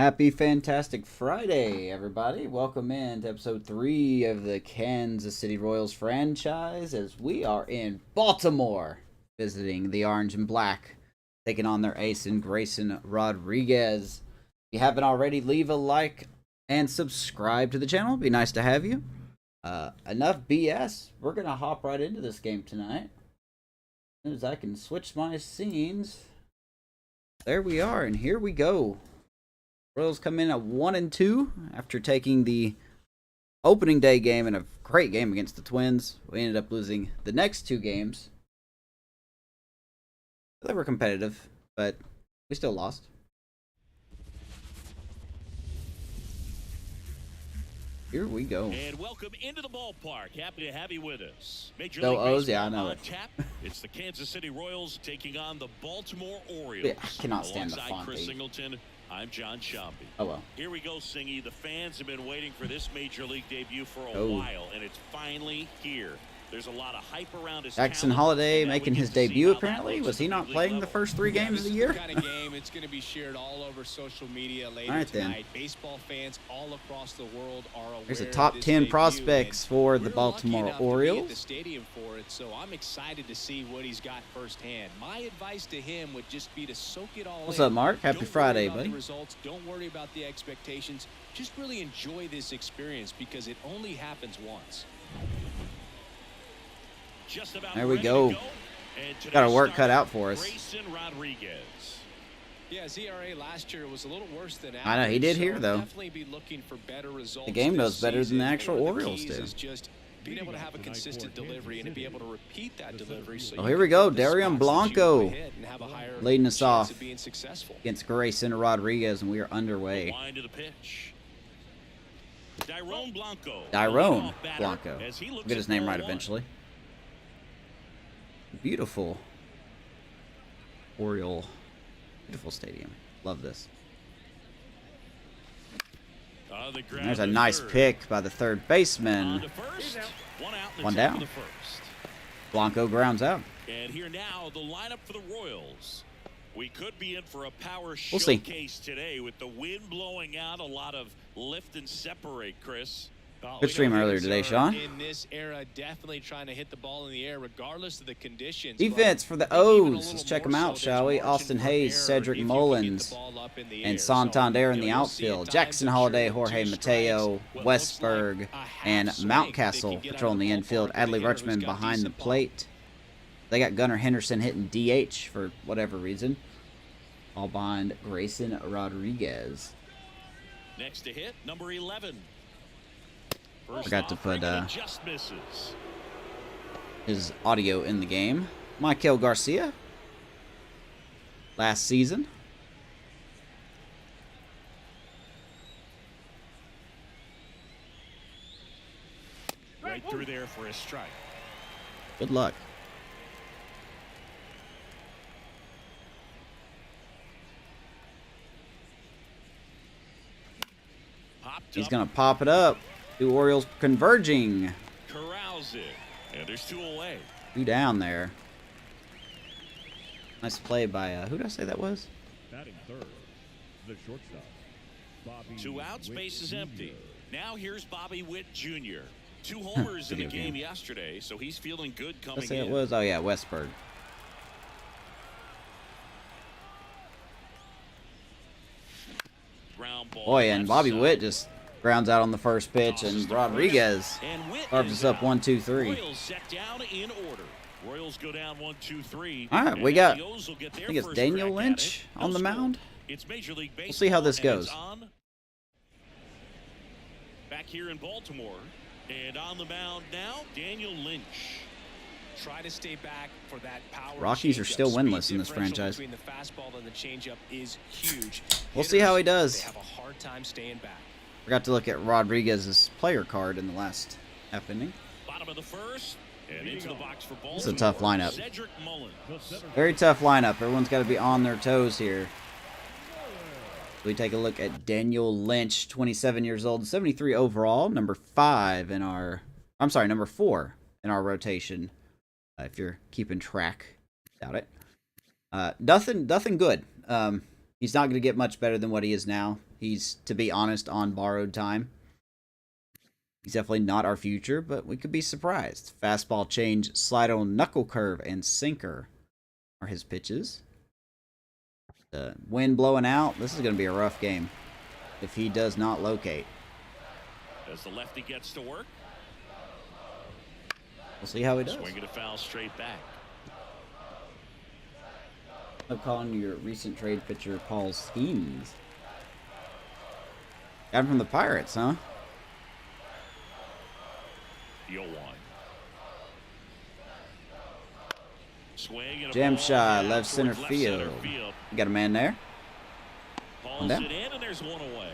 Happy Fantastic Friday, everybody. Welcome in to episode 3 of the Kansas City Royals franchise as we are in Baltimore visiting the Orange and Black, taking on their ace in Grayson Rodriguez. If you haven't already, leave a like and subscribe to the channel. It'd be nice to have you. Enough BS. We're going to hop right into this game tonight. As soon as I can switch my scenes. There we are, and here we go. Royals come in at 1-2 after taking the opening day game in a great game against the Twins. We ended up losing the next 2 games. They were competitive, but we still lost. Here we go. And welcome into the ballpark. Happy to have you with us. Major Go League O's, Baseball yeah, I know on it. tap. It's the Kansas City Royals taking on the Baltimore Orioles. Yeah, I cannot stand the Alongside font. Chris Singleton, I'm John Sciambi. Oh well. Here we go, Singy. The fans have been waiting for this Major League debut for a Oh. while, and it's finally here. There's a lot of hype around his Jackson talent, Holiday and now we making get his to see debut how that apparently. looks Was he at the not big league playing the level. first 3 games of the This year? is the kind of game it's going to be shared all over social media later All right, then. tonight. Baseball fans all across the world are aware There's a of top this 10 debut, prospects and for the we're Baltimore lucky enough to be at Orioles. the stadium for it, so I'm excited to see what he's got firsthand. My advice to him would just be to soak it all What's in. up, Mark? Happy Don't Friday, worry about buddy. the results. Don't worry about the expectations. Just really enjoy this experience because it only happens once. Just about There we ready to go. And today's Got our work cut starter, out for us. Grayson Rodriguez. Yeah, ZRA last year was a little worse than average. I know, he did so here, I'll though. Definitely be looking for better results. The game this knows better than the season. actual One of the Orioles keys do. is just being able to have a consistent delivery and to be able to repeat that delivery. So Oh, you here can we go. hit the Darian spots that you Blanco wanna hit and have a higher leading us chance off of being successful. against Grayson Rodriguez, and we are The underway. line to the pitch. Dyrone Blanco. Dyrone Leadoff batter Blanco. as he We'll looks get at his name ball right one. eventually. Beautiful Oriole. Beautiful stadium. Love this. The ground There's a to nice third. pick by the third On baseman. to first. One out. and One it's down. for the first. Blanco grounds out. And here now, the lineup for the Royals. We could be in for a power We'll see. showcase today with the wind blowing out. A lot of lift and separate, Chris. Good stream earlier today, Sean. In this era, definitely trying to hit the ball in the air regardless of the conditions. Defense for the but I think even a O's. little Let's check more them out, so, shall we? there's margin Austin for Hayes, error Cedric if you can get the Mullins, ball up in the and air. Santander in So, the you'll see at outfield. times Jackson I'm Holiday, sure Jorge two Mateo, strikes, what looks like Westberg, a half and swing Mountcastle they can get patrolling the out of infield. ballpark with Adley a hitter who's Rutschman got behind the decent ball. plate. They got Gunnar Henderson hitting DH for whatever reason. All behind Grayson Rodriguez. Next to hit, number 11. Forgot to put Just misses. his audio in the game. Michael Garcia. Last season. Right through there for a strike. Good luck. Popped He's up, going to pop it up. 2 Orioles converging. corrals it. And there's 2 away. 2 down there. Nice play by, who did I say that was? Batting third, the shortstop, Bobby 2 outs, Witt base is Jr. empty. Now here's Bobby Witt Jr. 2 homers in the Video game game. yesterday, so he's feeling good Did I coming say in. it was? Oh, yeah, Westberg. Ground ball Boy, and left Bobby side. Witt just grounds out on the first pitch, Tosses and to Rodriguez first, and Witt carves is us up out. 1, 2, 3. Royals set down in order. Royals go down 1, 2, 3. All right, and we now got, the O's will get I their think it's first Daniel crack at Lynch it. on No the score. mound. It's Major League Baseball. We'll see how this and it's goes. on. Back here in Baltimore, and on the mound now, Daniel Lynch. Try to stay back for that power. Rockies are changeup. still Speed winless in this differential franchise. Between the fastball and the changeup is huge. We'll see how he Hitters, does. They have a hard time staying back. Forgot to look at Rodriguez's player card in the last half inning. Bottom of the first, and into the box for Baltimore. This is a tough lineup. Cedric Mullins. Very tough lineup. Everyone's got to be on their toes here. We take a look at Daniel Lynch, 27 years old, 73 overall, number 5 in our, I'm sorry, number 4 in our rotation. If you're keeping track, doubt it. Nothing good. He's not going to get much better than what he is now. He's, to be honest, on borrowed time. He's definitely not our future, but we could be surprised. Fastball change, slider, knuckle curve, and sinker are his pitches. The wind blowing out. This is going to be a rough game if he does not locate. As the lefty gets to work. We'll see how he does. Swinging a foul straight back. I'm calling your recent trade pitcher Paul Skeens. Got him from the Pirates, huh? 0-1. Swing and a Jam ball shot, down left center towards field. You got a man there. Hauls it in, and there's one away.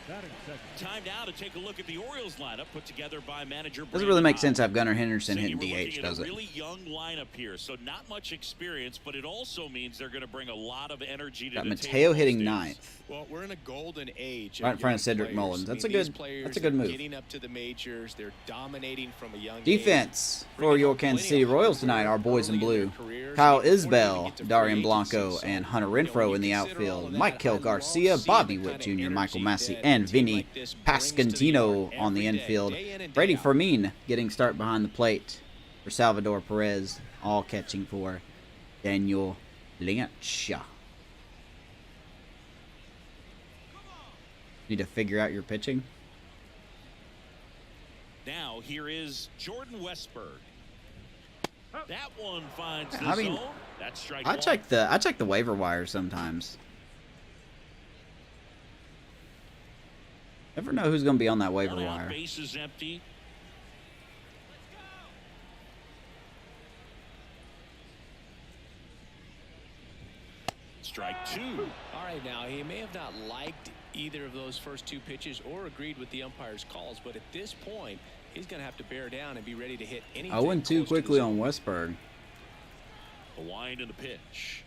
Batting second. Time now to take a look at the Orioles lineup put together by manager. Doesn't really make sense to have Gunnar Henderson hitting We're looking DH, at does a it? really young lineup here, so not much experience, but it also means they're going to bring a lot of energy to Got the Mateo table hitting these days. ninth. Well, we're in a golden age. Right in front of Cedric Mullins. That's a good move. Getting up to the majors, they're dominating from a young Defense age. for your Kansas City Royals tonight, our boys in blue. Kyle Isbell, Darian Blanco, and Hunter Renfroe in the outfield. Michael Garcia, Bobby Witt Jr., Michael Massey, and Vinny Pascantino on the infield. Brady Fermin getting start behind the plate for Salvador Perez, all catching for Daniel Lynch. Need to figure out your pitching. Now here is Jordan Westberg. That one finds the I mean, zone. That's strike I one. check the waiver wire sometimes. Never know who's going to be on that waiver One out, wire. base is empty. Strike two. All right, now, he may have not liked either of those first two pitches or agreed with the umpire's calls, but at this point, he's going to have to bear down and be ready to hit anything. 0-2 quickly on Westberg. A wind and a pitch.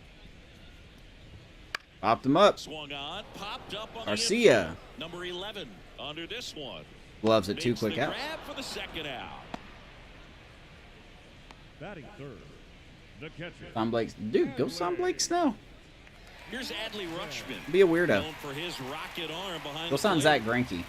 Popped him up. Swung on, popped up on Garcia. the infield. Number 11 under this one. Gloves it 2 Makes quick the out. grab for the second out. Batting third. The catcher. Son Blake. Dude, go Son Blake Snow. Here's Adley Rutschman. Be a weirdo. Known for his rocket arm behind Go the sign plate. Zach Greinke.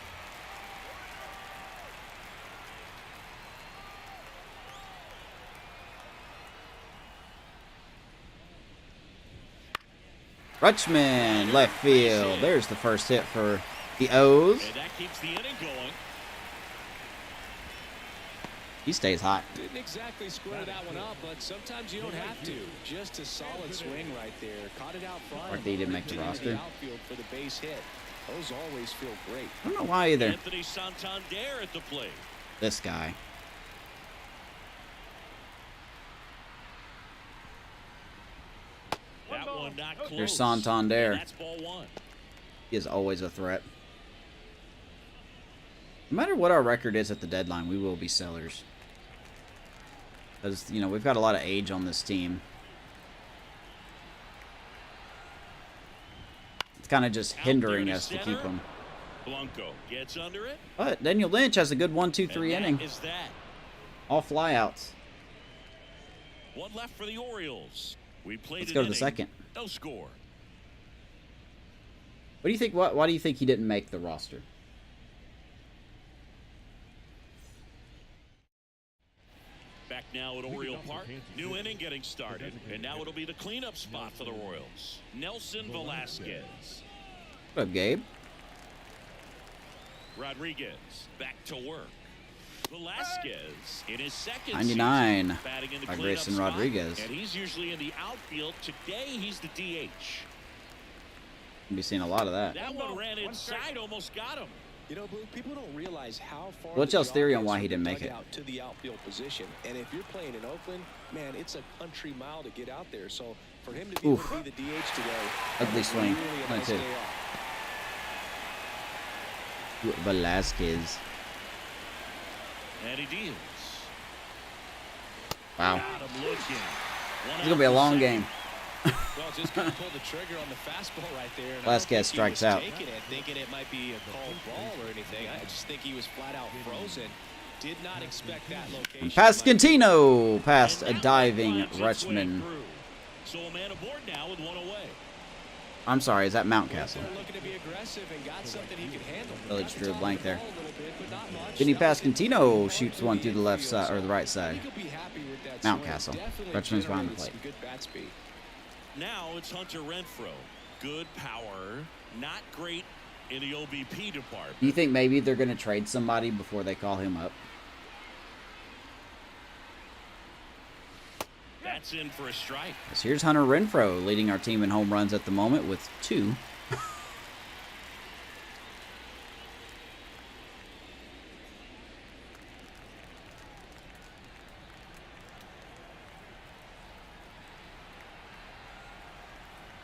Rutschman, left field. There's the first hit for the O's. And that keeps the inning going. He stays hot. Didn't exactly square that one up, but sometimes you don't have to. Just a solid swing right there. Caught it out front. Like they didn't make the Into roster. outfield for the base hit. Those always feel great. I don't know why either. Anthony Santander at the plate. This guy. That one not close. There's Santander. And that's ball one. He is always a threat. No matter what our record is at the deadline, we will be sellers. Because, you know, we've got a lot of age on this team. It's kind of just hindering us to keep them. Blanco gets under it. But Daniel Lynch has a good 1-2-3 And inning. that is that. All flyouts. One left for the Orioles. We played Let's an go to the inning. second. No score. What do you think? Why do you think he didn't make the roster? Back now at Oriole Park. New inning getting started. And now it'll be the cleanup spot for the Royals. Nelson Velasquez. What up, Gabe? Rodriguez back to work. Velasquez in his second 99 season, batting in the by cleanup Grayson spot, Rodriguez. and he's usually in the outfield. Today he's the DH. We'll be seeing a lot of that. That one ran inside, almost got him. You know, Blue, people don't realize how far What's the y'all's theory on job why is he from didn't the make it? dugout to the outfield position. And if you're playing in Oakland, man, it's a country mile to get out there. So for him to be able to be the DH today, Ugly swing. really a nice 22. day off. Velasquez. And he deals. Wow. Got him looking. It's going to be a long game. Well, just couldn't pull the trigger on the fastball right there. And Velasquez strikes out. Taking it, thinking it might be a called ball or anything. I just think he was flat out frozen. Did not expect that location. Pascantino past a diving Finds its way Rutschman. through. So a man aboard now with one away. I'm sorry, is that Mountcastle? Looking to be aggressive and got something he could handle. Really just drew a blank there. Vinny Pascantino shoots one through the left side or the right side. Mountcastle. Dutchman's behind the plate. Now it's Hunter Renfroe. Good power, not great in the OBP department. Do you think maybe they're going to trade somebody before they call him up? That's in for a strike. So here's Hunter Renfroe leading our team in home runs at the moment with 2.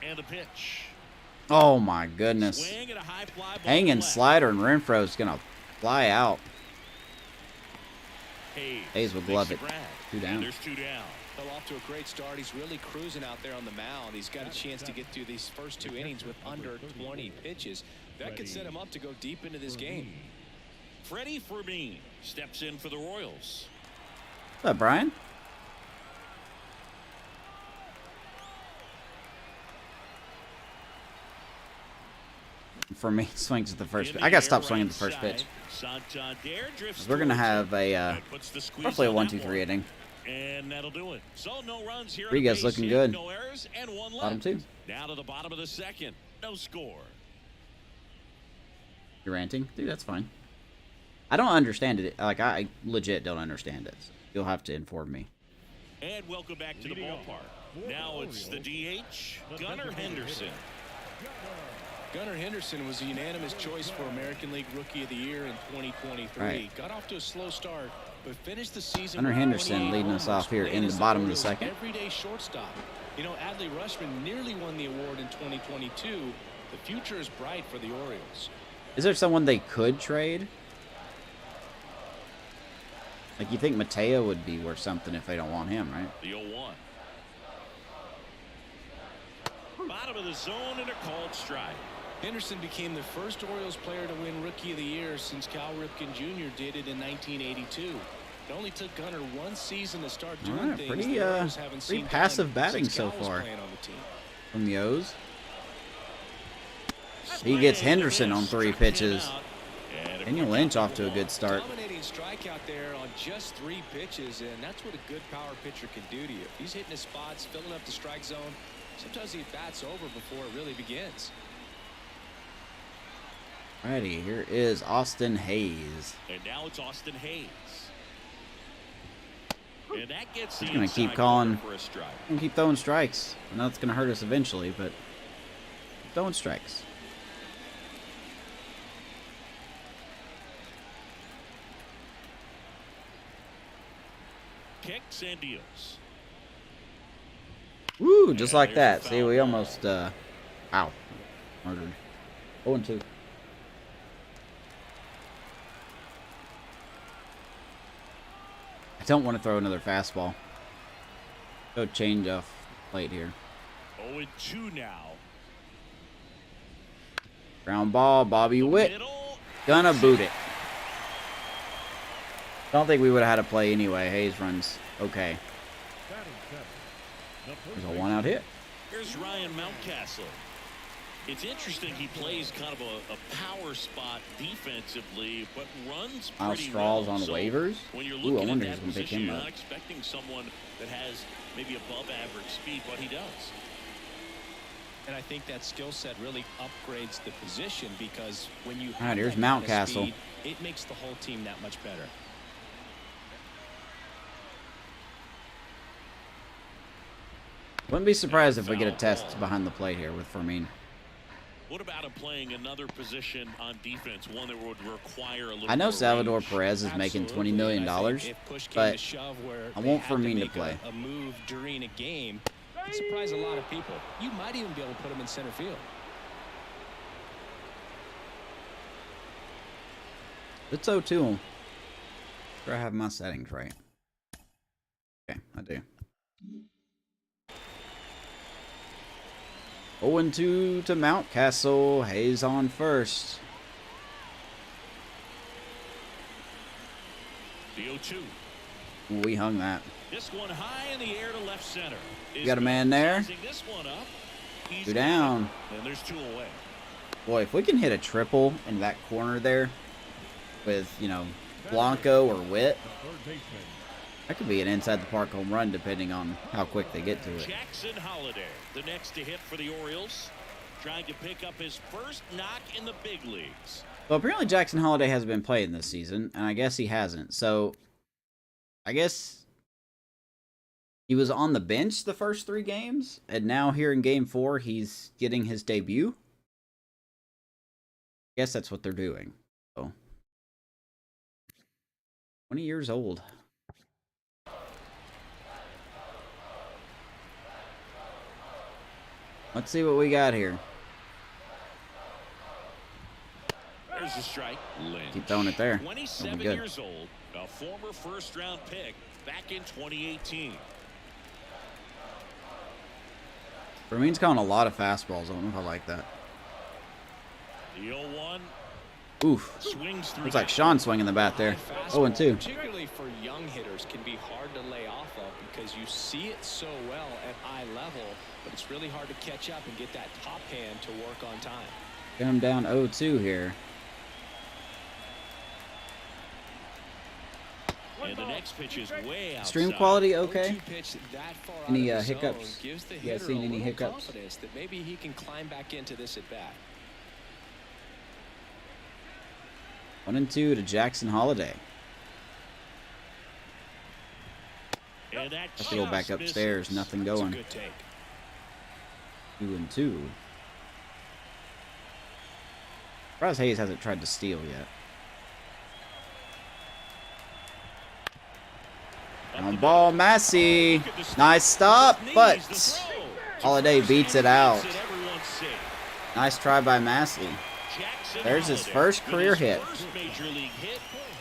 And a pitch. Oh my goodness. Swing and a high fly ball Hanging left. slider, and Renfroe's going to fly out. Hayes would makes love the it. grab. 2 down. And there's 2 down. Well, off to a great start. He's really cruising out there on the mound. He's got a chance to get through these first 2 innings with under 20 pitches. That could set him up to go deep into this game. Freddie Fermin steps in for the Royals. What's up, Brian? For me, swings at the first pitch. I got to stop swinging at the first pitch. We're going to have a roughly a 1-2-3 inning. And that'll do it. So no runs here. Rodriguez looking good. No errors and 1 left. Bottom 2. Now to the bottom of the 2nd. No score. You're ranting? Dude, that's fine. I don't understand it. Like, I legit don't understand it. You'll have to inform me. And welcome back to the ballpark. Now it's the DH, Gunnar Henderson. Gunnar Henderson was a unanimous choice for American League Rookie of the Year in 2023. Right. Got off to a slow start, but finished the season. Gunnar Henderson leading us off here in the bottom of the 2nd. Everyday shortstop. You know, Adley Rutschman nearly won the award in 2022. The future is bright for the Orioles. Is there someone they could trade? Like, you think Mateo would be worth something if they don't want him, right? The 0-1. Bottom of the zone and a called strike. Henderson became the first Orioles player to win Rookie of the Year since Cal Ripken Jr. did it in 1982. It only took Gunnar 1 season to start doing things pretty, the Orioles haven't pretty seen passive done batting since so Cal was far playing on the team. from the O's. He gets Henderson on 3 pitches. Daniel Lynch off to a good start. Dominating strikeout there on just 3 pitches, and that's what a good power pitcher can do to you. If he's hitting his spots, filling up the strike zone, sometimes he bats over before it really begins. Alrighty, here is Austin Hayes. And now it's Austin Hayes. And that gets He's the gonna keep inside calling. corner for a strike. And keep throwing strikes. I know it's gonna hurt us eventually, but keep throwing strikes. Kicks and deals. Woo, just like there's that. a See, foul we ball. almost, ow, murdered. 0-2. I don't want to throw another fastball. Go change off plate here. 0-2 now. Ground ball, Bobby Witt. Middle. Gonna boot it. Don't think we would have had a play anyway. Hayes runs okay. There's a 1-out hit. Here's Ryan Mountcastle. It's interesting he plays kind of a power spot defensively, but runs Miles pretty Straw's well. on So waivers. when you're Ooh, looking I wonder at who's that gonna pick position, him you're up. not expecting someone that has maybe above average speed, but he does. And I think that skill set really upgrades the position because when you All right, have here's that kind of Mountcastle. speed, it makes the whole team that much better. Wouldn't be surprised if we get a test behind the plate here with Fermin. What about him playing another position on defense, one that would require a little I know more Salvador range? Perez is making Absolutely, $20 million, and I think if push came but to shove where I they want had Fermin to make play. a move during a game, it'd surprise a lot of people. You might even be able to put him in center field. It's 0-2. Sure I have my settings right. Okay, I do. 0-2 to Mountcastle. Hayes on first. The 0-2. We hung that. This one high in the air to left center. You got a man there. This one up. He's Two down. And there's two away. Boy, if we can hit a triple in that corner there with, you know, Blanco or Witt, that could be an inside the park home run depending on how quick they get to it. Jackson Holiday, the next to hit for the Orioles, trying to pick up his first knock in the big leagues. Well, apparently Jackson Holiday hasn't been playing this season, and I guess he hasn't. So, I guess he was on the bench the first 3 games, and now here in Game 4, he's getting his debut. I guess that's what they're doing. So, 20 years old. Let's see what we got here. There's a strike. Lynch. Keep throwing it there. 27 years old, a former first-round pick back in 2018. Ramin's calling a lot of fastballs. I don't know if I like that. The 0-1. Oof. Swings through. Looks like Sean swinging the bat there. 0-2. Particularly for young hitters, can be hard to lay off of because you see it so well at eye level, but it's really hard to catch up and get that top hand to work on time. Get him down 0-2 here. And the next pitch is way outside. Stream quality okay? Any Any hiccups? You guys seen any hiccups? That maybe he can climb back into this at bat. 1-2 to Jackson Holiday. And that Have to go back upstairs. Nothing That's a going. good take. 2-2. Surprised Hayes hasn't tried to steal yet. On ball, Massey. Nice stop, but Holiday beats it out. Nice try by Massey. There's his first career hit.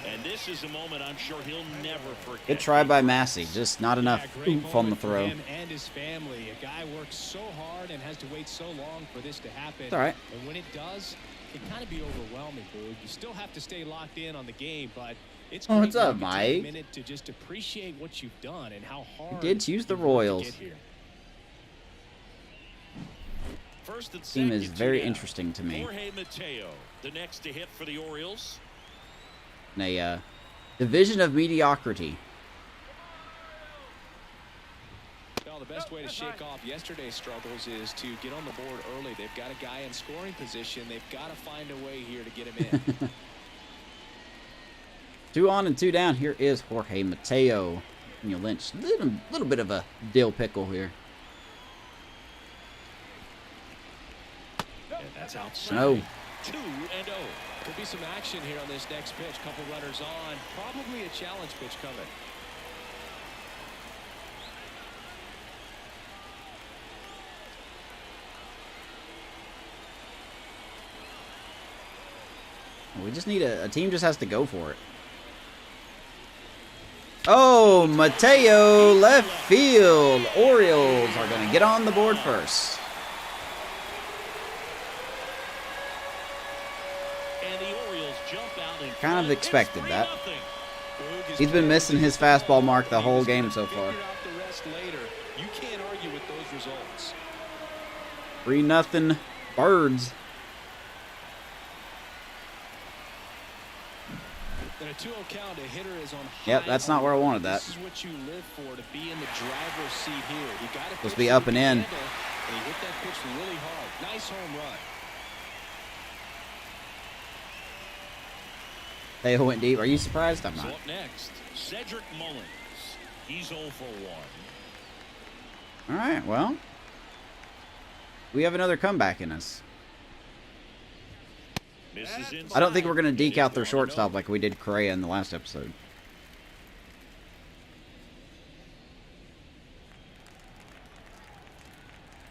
And this is a moment I'm sure he'll never forget. Good try by Massey, just not enough oomph on the throw. And his family. A guy works so hard and has to wait so long for this to happen. It's all right. And when it does, it can kind of be overwhelming, Boog. You still have to stay locked in on the game, but it's Oh, what's great up, when you take Mike? a minute to just appreciate what you've done and how hard He did choose the you worked to Royals. get here. First and Team is second, very two down. interesting to me. Jorge Mateo, the next to hit for the Orioles. In a division of mediocrity. Well, the best way to shake off yesterday's struggles is to get on the board early. They've got a guy in scoring position. They've got to find a way here to get him in. 2 on and 2 down. Here is Jorge Mateo. Lynch, little bit of a dill pickle here. And that's outside. No. 2-0. Could be some action here on this next pitch. Couple runners on. Probably a challenge pitch coming. We just need a team just has to go for it. Oh, Mateo left field. Orioles are going to get on the board first. And the Orioles jump out in Kind of front. expected It's that. 3-0. He's been missing his fastball mark the whole game so far. Figure out the rest later. You can't argue with those results. 3-0 Birds. In a 2-0 count, a hitter is on Yep, high that's not where I wanted that. This is what you live for, to be in the driver's seat here. He got it Supposed to be up and in. And he hit that pitch really hard. Nice home run. They went deep. Are you surprised? I'm So not. up next, Cedric Mullins. He's 0 for 1. All right, well. We have another comeback in us. Misses inside. I don't think we're going to deke out their It's 1-0. shortstop like we did Correa in the last episode.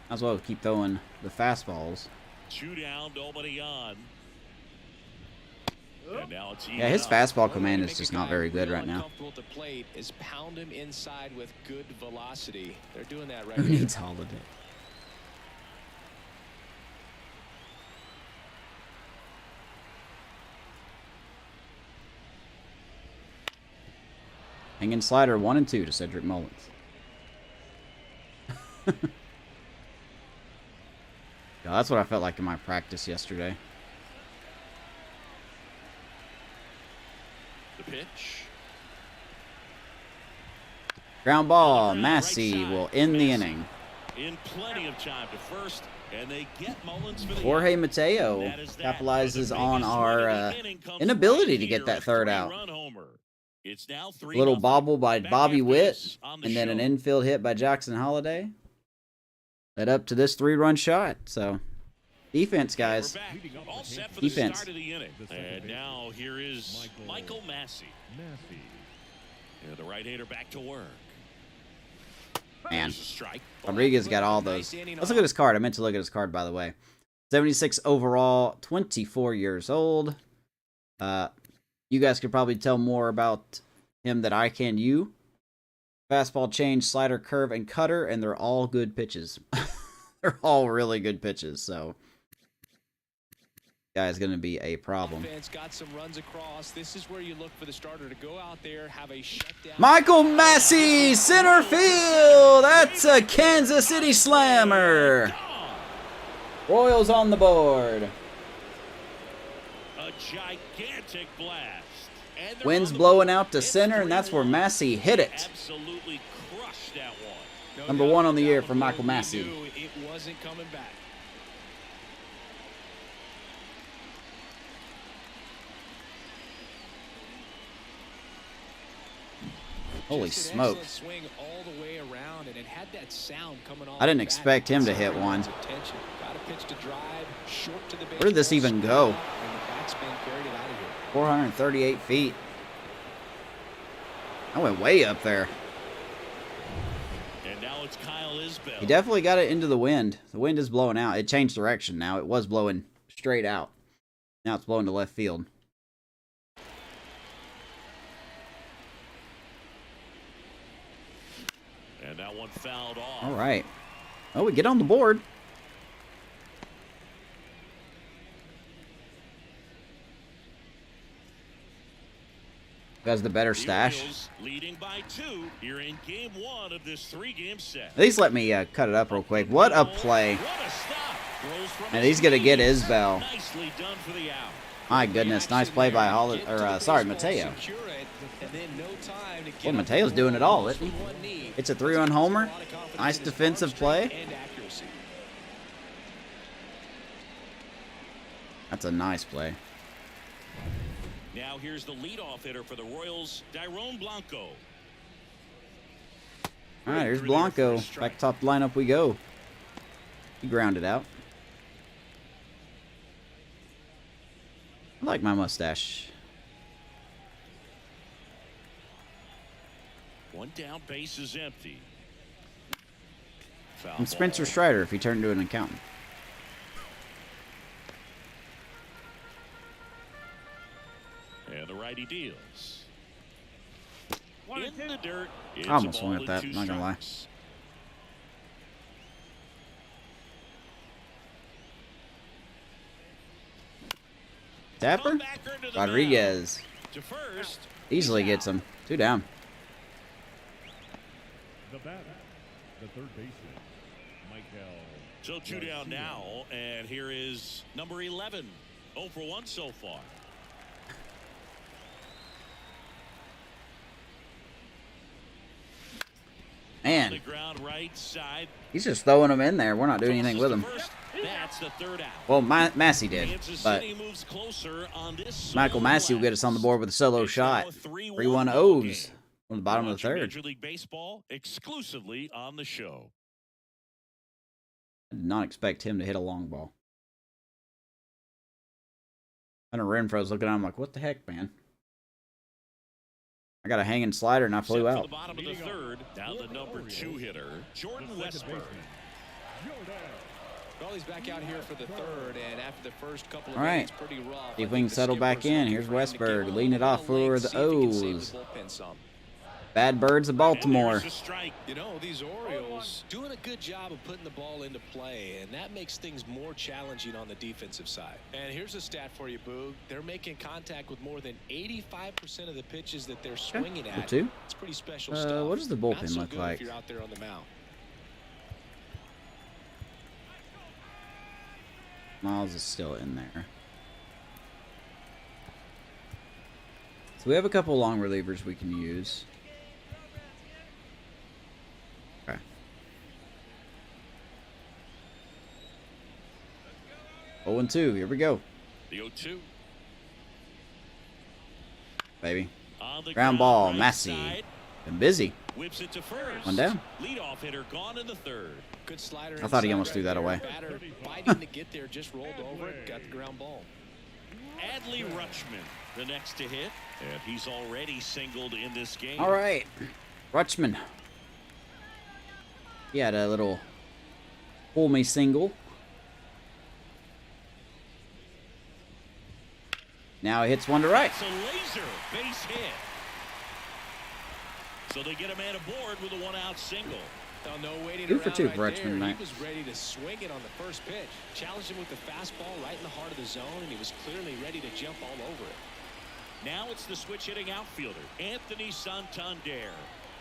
Might as well keep throwing the fastballs. 2 down, nobody on. And now it's Yeah, his even up. fastball command Make is a just guy not very good real right now. uncomfortable at the plate is pound him inside with good velocity. They're doing that right Who here. needs Holiday? Hanging slider 1 and 2 to Cedric Mullins. Yeah, that's what I felt like in my practice yesterday. The pitch. Ground ball. Massey will end the inning. In plenty of time to first, and they get Mullins for the Jorge out. Mateo That is that. capitalizes But the on biggest our win of the inning comes inability right to get here, that a third out. three-run homer. It's now A little 3-0. bobble by Back Bobby after Witt, this on the and then an show. infield hit by Jackson Holiday. Led up to this 3-run shot. So, defense, guys. We're back. All set for Defense. the start of the inning. And now here is Michael Massey. Yeah, the right-hander back to work. Man, There's a strike. Rodriguez got all those. Let's look at his card. I meant to look at his card, by the way. 76 overall, 24 years old. You guys could probably tell more about him than I can. You. Fastball, change, slider, curve, and cutter, and they're all good pitches. They're all really good pitches, so guy's going to be a problem. Offense got some runs across. This is where you look for the starter to go out there, have a shutdown. Michael Massey, center field. That's a Kansas City slammer. Royals on the board. A gigantic blast. And they're Wind's on the blowing board. out to It's center, and that's where 3-1. Massey hit it. Absolutely crushed that one. Number 1 on the year for Michael Massey. Knew it wasn't coming back. Holy Just an smokes. excellent swing all the way around, and it had that sound coming off I didn't the bat. expect him to hit one. Attention. Got a pitch to drive, short to the Where did this baseball, even straight go? out, and the batsman carried it out of here. 438 feet. I went way up there. And now it's Kyle Isbell. He definitely got it into the wind. The wind is blowing out. It changed direction now. It was blowing straight out. Now it's blowing to left field. And that one fouled off. All right. Oh, we get on the board. Who has the better The stash? Orioles leading by 2 here in game 1 of this 3-game set. At least let me cut it up real quick. What a play. What a stop. Throws from And his he's going to get knees. Isbell. Nicely done for the out. My goodness. Nice play by Get to the baseball, Mateo. secure it, and then no time to get Well, up Mateo's the doing it all, isn't he? with one knee. It's a 3-run homer. A lot of confidence Nice in his defensive arm strength play. and accuracy. That's a nice play. Now here's the leadoff hitter for the Royals, Dairon Blanco. All right, here's Blanco. Back top lineup we go. He grounded out. I like my mustache. One down, base is empty. Foul I'm Spencer ball. Strider if he turned into an accountant. And the righty deals. In the dirt. It's I almost a ball went at that, and 2 not gonna lie. strikes. Tapper? Comebacker to the Rodriguez. mound. To first. Easily he's gets out. him. 2 down. The batter, the third baseman, Michael. So 2 down now, and here is number 11. 0 for 1 so far. On Man, the ground right side. he's just throwing them in there. We're not doing anything with Tosses him. to first. That's the 3rd out. Well, Massey did, Kansas but City moves closer on this Michael solo Massey will get us on the board with a solo It's now shot. a 3-1 3-1 ball O's game. from the bottom of the Watching 3rd. Major League Baseball exclusively on the show. I did not expect him to hit a long ball. And Renfro's looking at him like, what the heck, man? I got a hanging slider and I flew Set for out. the bottom of the 3rd. Now the number 2 hitter, Jordan Westburg. Well, he's back out here for the 3rd, and after the first couple of All right. innings, pretty rough. See if I we think can settle the back skipper's in. looking Here's for him to give Westberg him a leading it little off for length, the see if he can save O's. the bullpen some. Bad Birds of Baltimore. There's a strike. You know, these Orioles doing a good job of putting the ball into play, and that makes things more challenging on the defensive side. And here's a stat for you, Boog. They're making contact with more than 85% of the pitches that they're swinging at. Two. It's pretty special stuff. What does the bullpen Not so look good like? if you're out there on the mound. Miles is still in there. So we have a couple long relievers we can use. Okay. 0-2. Here we go. The 0-2. Baby. On the Ground ball. right Massey. side. Been busy. Whips it to first. One down. Leadoff hitter gone in the third. Good slider. I thought he inside almost threw that there. away. Batter fighting to get there, just rolled over it, got the ground ball. Adley Rutschman, the next to hit, and he's already singled in this game. All right. Rutschman. He had a little pull me single. Now he hits one to right. It's a laser base hit. So they get a man aboard with a one-out single. Oh, no waiting 2 for around 2 right for Rutschman there. tonight. He was ready to swing it on the first pitch. Challenged him with the fastball right in the heart of the zone, and he was clearly ready to jump all over it. Now it's the switch-hitting outfielder, Anthony Santander.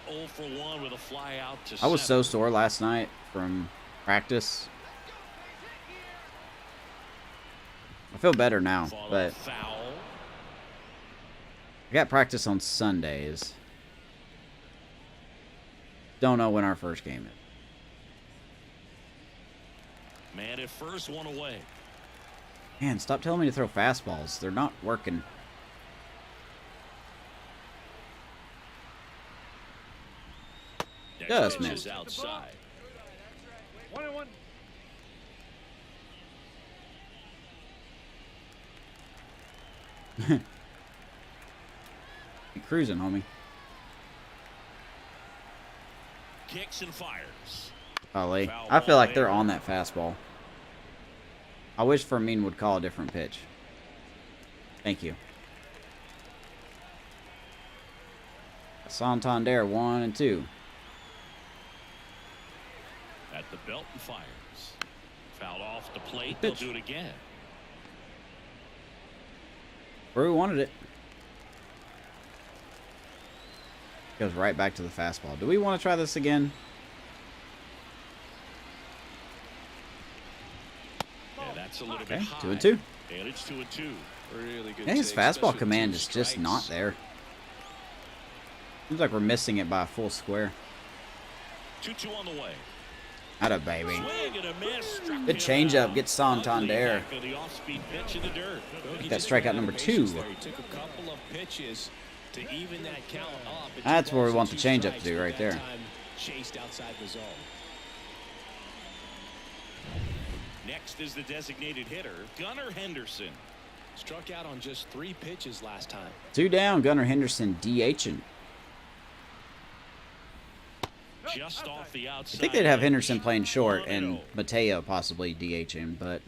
0 for 1 with a fly out to I was so center. sore last night from practice. I feel better now, Follow but foul. I got practice on Sundays. Don't know when our first game is. Man at first, one away. Man, stop telling me to throw fastballs. They're not working. Next Just pitch missed. is outside. 1-1. You're cruising, homie. Kicks and fires. Golly. I feel like they're on that fastball. I wish Fermin would call a different pitch. Thank you. Santander, 1 and 2. At the belt and fires. Fouled off the plate. They'll Pitch. do it again. Brew wanted it. Goes right back to the fastball. Do we want to try this again? Yeah, that's a little Okay, bit high. 2 and 2. And it's 2 and 2. Really good. Yeah, his take, fastball especially with command 2 is just strikes. not there. Seems like we're missing it by a full square. 2-2 on the way. Atta baby. Swing and a miss. Struck Good him changeup. out. Gets Santander. Ugly back of the off-speed pitch in the dirt. He That did strikeout have number patience 2. there. He took a couple of pitches to even that count up. It That's took where we balls want and the 2 changeup to strikes, do but right that there. time chased outside the zone. Next is the designated hitter, Gunnar Henderson. Struck out on just 3 pitches last time. 2 down. Gunnar Henderson DHing. Just off the outside. I think they'd have edge. Henderson playing short 1-0. and Mateo possibly DHing, but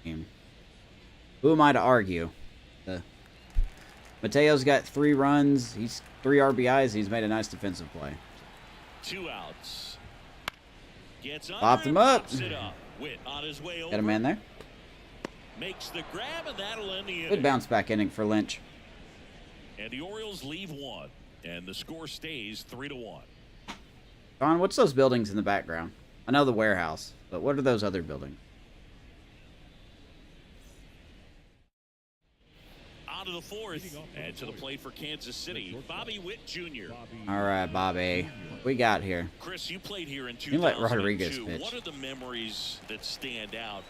who am I to argue? Mateo's got 3 runs. He's 3 RBIs. He's made a nice defensive play. 2 outs. Gets under Popped him and up. pops it up. Witt on his way over. Got a man there. Makes the grab, and that'll end the Good inning. bounce back inning for Lynch. And the Orioles leave 1, and the score stays 3-1. Don, what's those buildings in the background? I know the warehouse, but what are those other buildings? Out of the 4th, and to the plate for Kansas City, Bobby Witt Jr. All right, Bobby. What we got here? Chris, you played here in You let 2002. Rodriguez pitch. What are the memories that stand out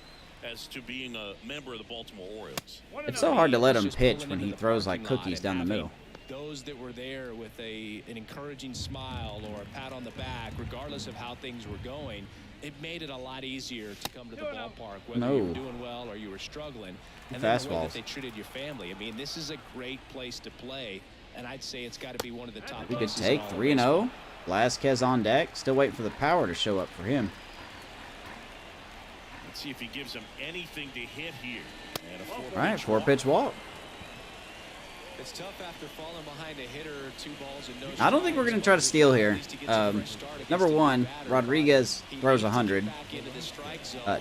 as to being a member of the Baltimore Orioles? It's so hard to let him Just pitch pulling when into he the throws like parking lot cookies and down the having middle. Those that were there with an encouraging smile or a pat on the back, regardless of how things were going, it made it a lot easier to come to the ballpark, whether you No. were doing well or you were struggling. And then the way Fastballs. that they treated your family. I mean, this is a great place to play, and I'd say it's got to be one of the top We could places in take all of 3-0. baseball. Velasquez on deck. Still waiting for the power to show up for him. Let's see if he gives him anything to hit here. And a All right, 4-pitch walk. It's tough after falling behind a hitter, 2 balls and no I don't think we're going to try to steal here. Number one, Rodriguez throws 100.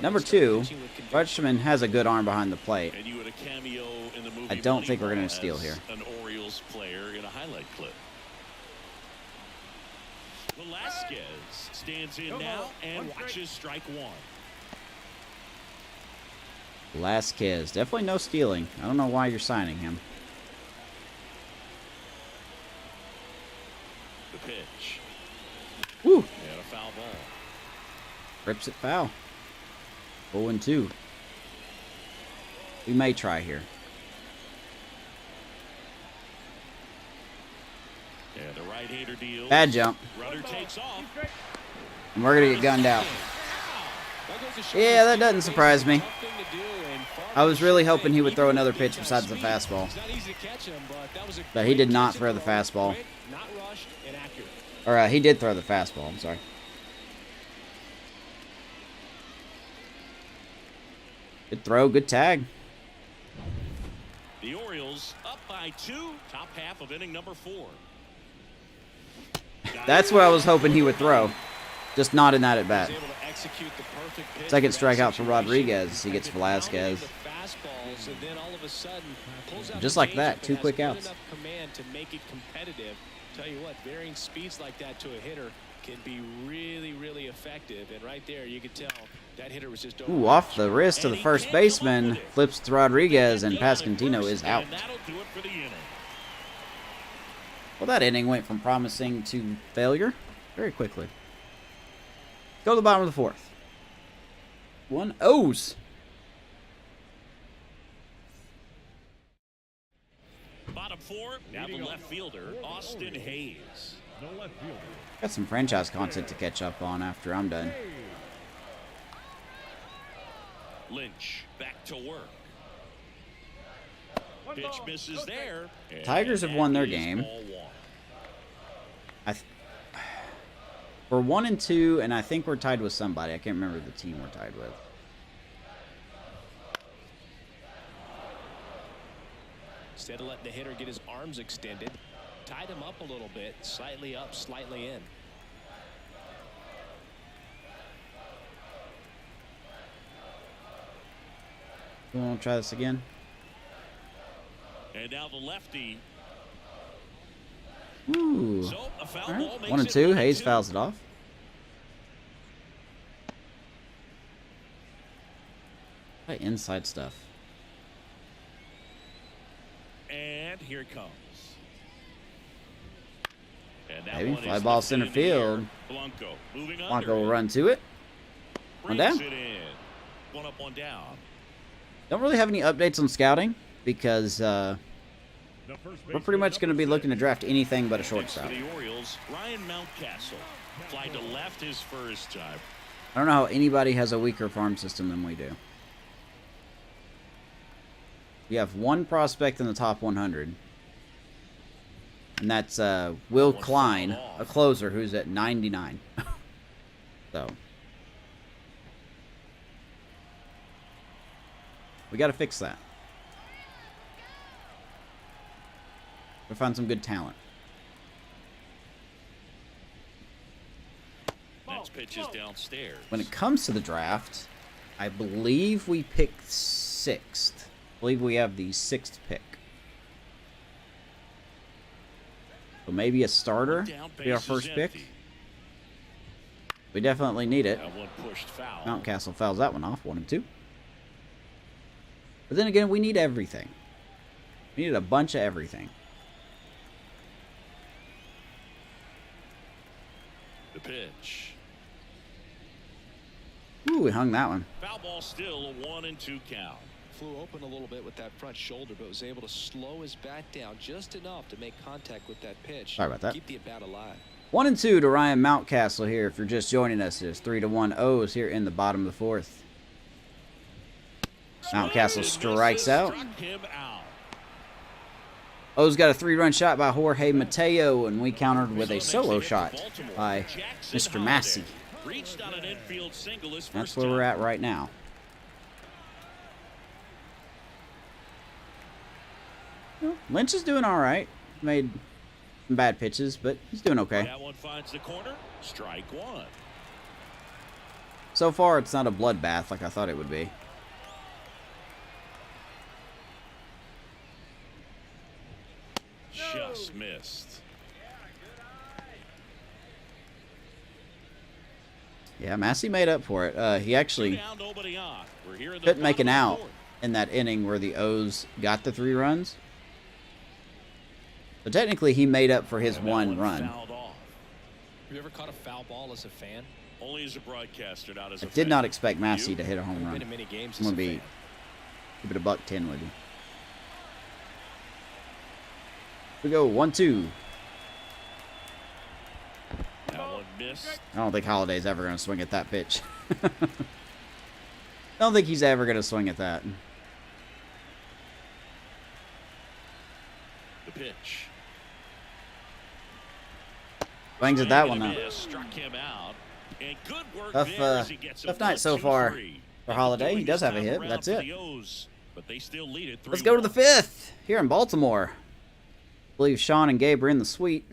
Number two, Rutschman has a good arm behind the plate. And you had a cameo in the movie I don't think we're going to steal here. An Orioles player in a highlight clip. Velasquez stands in now and watches strike 1. Velasquez, definitely no stealing. I don't know why you're signing him. The pitch. Woo! And a foul ball. Rips it foul. 0-2. We may try here. And the right-hander deals. Bad jump. Rudder takes off. And we're going to get gunned out. Yeah, that doesn't surprise me. I was really hoping he would throw another pitch besides the fastball. But he did not throw the fastball. Or he did throw the fastball, I'm sorry. Good throw, good tag. The Orioles up by 2, top half of inning number 4. That's what I was hoping he would throw. Just not in that at bat. Second strikeout for Rodriguez. He gets Velasquez. Just like that, 2 quick outs. Tell you what, varying speeds like that to a hitter can be really, really effective. And right there, you can tell that hitter was just ooh, off the wrist to the first baseman. Flips to Rodriguez, and Pasquantino is out. Well, that inning went from promising to failure very quickly. Go to the bottom of the 4th. 1-0s. Bottom 4, now the left fielder, Austin Hayes. No left fielder. Got some franchise content to catch up on after I'm done. Lynch back to work. Pitch misses there. Tigers have won their game. We're 1-2, and I think we're tied with somebody. I can't remember the team we're tied with. Instead of letting the hitter get his arms extended, tied him up a little bit, slightly up, slightly in. You want to try this again? And now the lefty. Ooh. So a foul All ball right. makes 1-2. it Hayes 1-2. fouls it off. Play inside stuff. And here it comes. And that Maybe one fly is ball lifted center in the air. field. Blanco moving Blanco under will it. run to it. One Brings down. it in. 1 up, 1 down. Don't really have any updates on scouting because we're pretty much going to be looking to draft anything but a Next shortstop. for the Orioles, Ryan Mountcastle. Fly to left his first time. I don't know how anybody has a weaker farm system than we do. We have one prospect in the top 100. And that's Will Klein, a closer, who's at 99. So. We got to fix that. We'll find some good talent. Next pitch is downstairs. When it comes to the draft, I believe we pick 6th. I believe we have the 6th pick. So maybe a starter would be our first pick. We definitely need it. That one pushed foul. Mountcastle fouls that one off, 1-2. But then again, we need everything. We need a bunch of everything. The pitch. Ooh, we hung that one. Foul ball still, a 1-2 count. Flew open a little bit with that front shoulder, but was able to slow his bat down just enough to make contact with that pitch. Sorry about that. Keep the at bat alive. 1-2 to Ryan Mountcastle here. If you're just joining us, there's 3-1 O's here in the bottom of the 4th. Mountcastle strikes out. Struck him out. O's got a 3-run shot by Jorge Mateo, and we countered with a solo shot by Mr. Massey. Reached on an infield single his That's first where we're time. at right now. Lynch is doing all right. Made some bad pitches, but he's doing okay. That one finds the corner. Strike one. So far, it's not a bloodbath like I thought it would be. Just missed. Yeah, Massey made up for it. He actually Down, nobody on. We're here in the couldn't make an bottom of out the fourth. in that inning where the O's got the 3 runs. So technically, he made up for his That one run. fouled off. Have you ever caught a foul ball as a fan? Only as a broadcaster, not as I a did fan. not expect Massey You? to hit a home I've run. been in many games I'm as gonna a be fan. keep it a $110 with you. We go 1-2. That one missed. I don't think Holiday's ever gonna swing at that pitch. I don't think he's ever gonna swing at that. The pitch. Swings at that one Swing and though. a miss, struck him out. And good work Tough, there as he gets tough a night so 1-2-3. far for Holiday. He Doing does this have a time hit, but around that's for it. the O's, but they still lead it 3-1. Let's go to the 5th here in Baltimore. I believe Sean and Gabe are in the suite.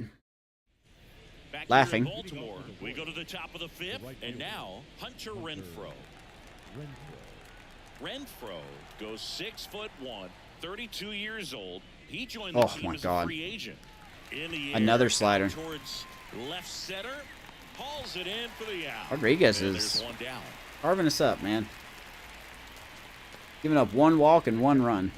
Back laughing. Here in Baltimore, we go to the top of the 5th, and now Hunter Renfroe. Renfroe goes 6'1", 32 years old. He joined the Oh, team my as God. a free agent. In the air, Another slider. towards left center, hauls it in for the out. Rodriguez And is there's one down. carving us up, man. Giving up 1 walk and 1 run.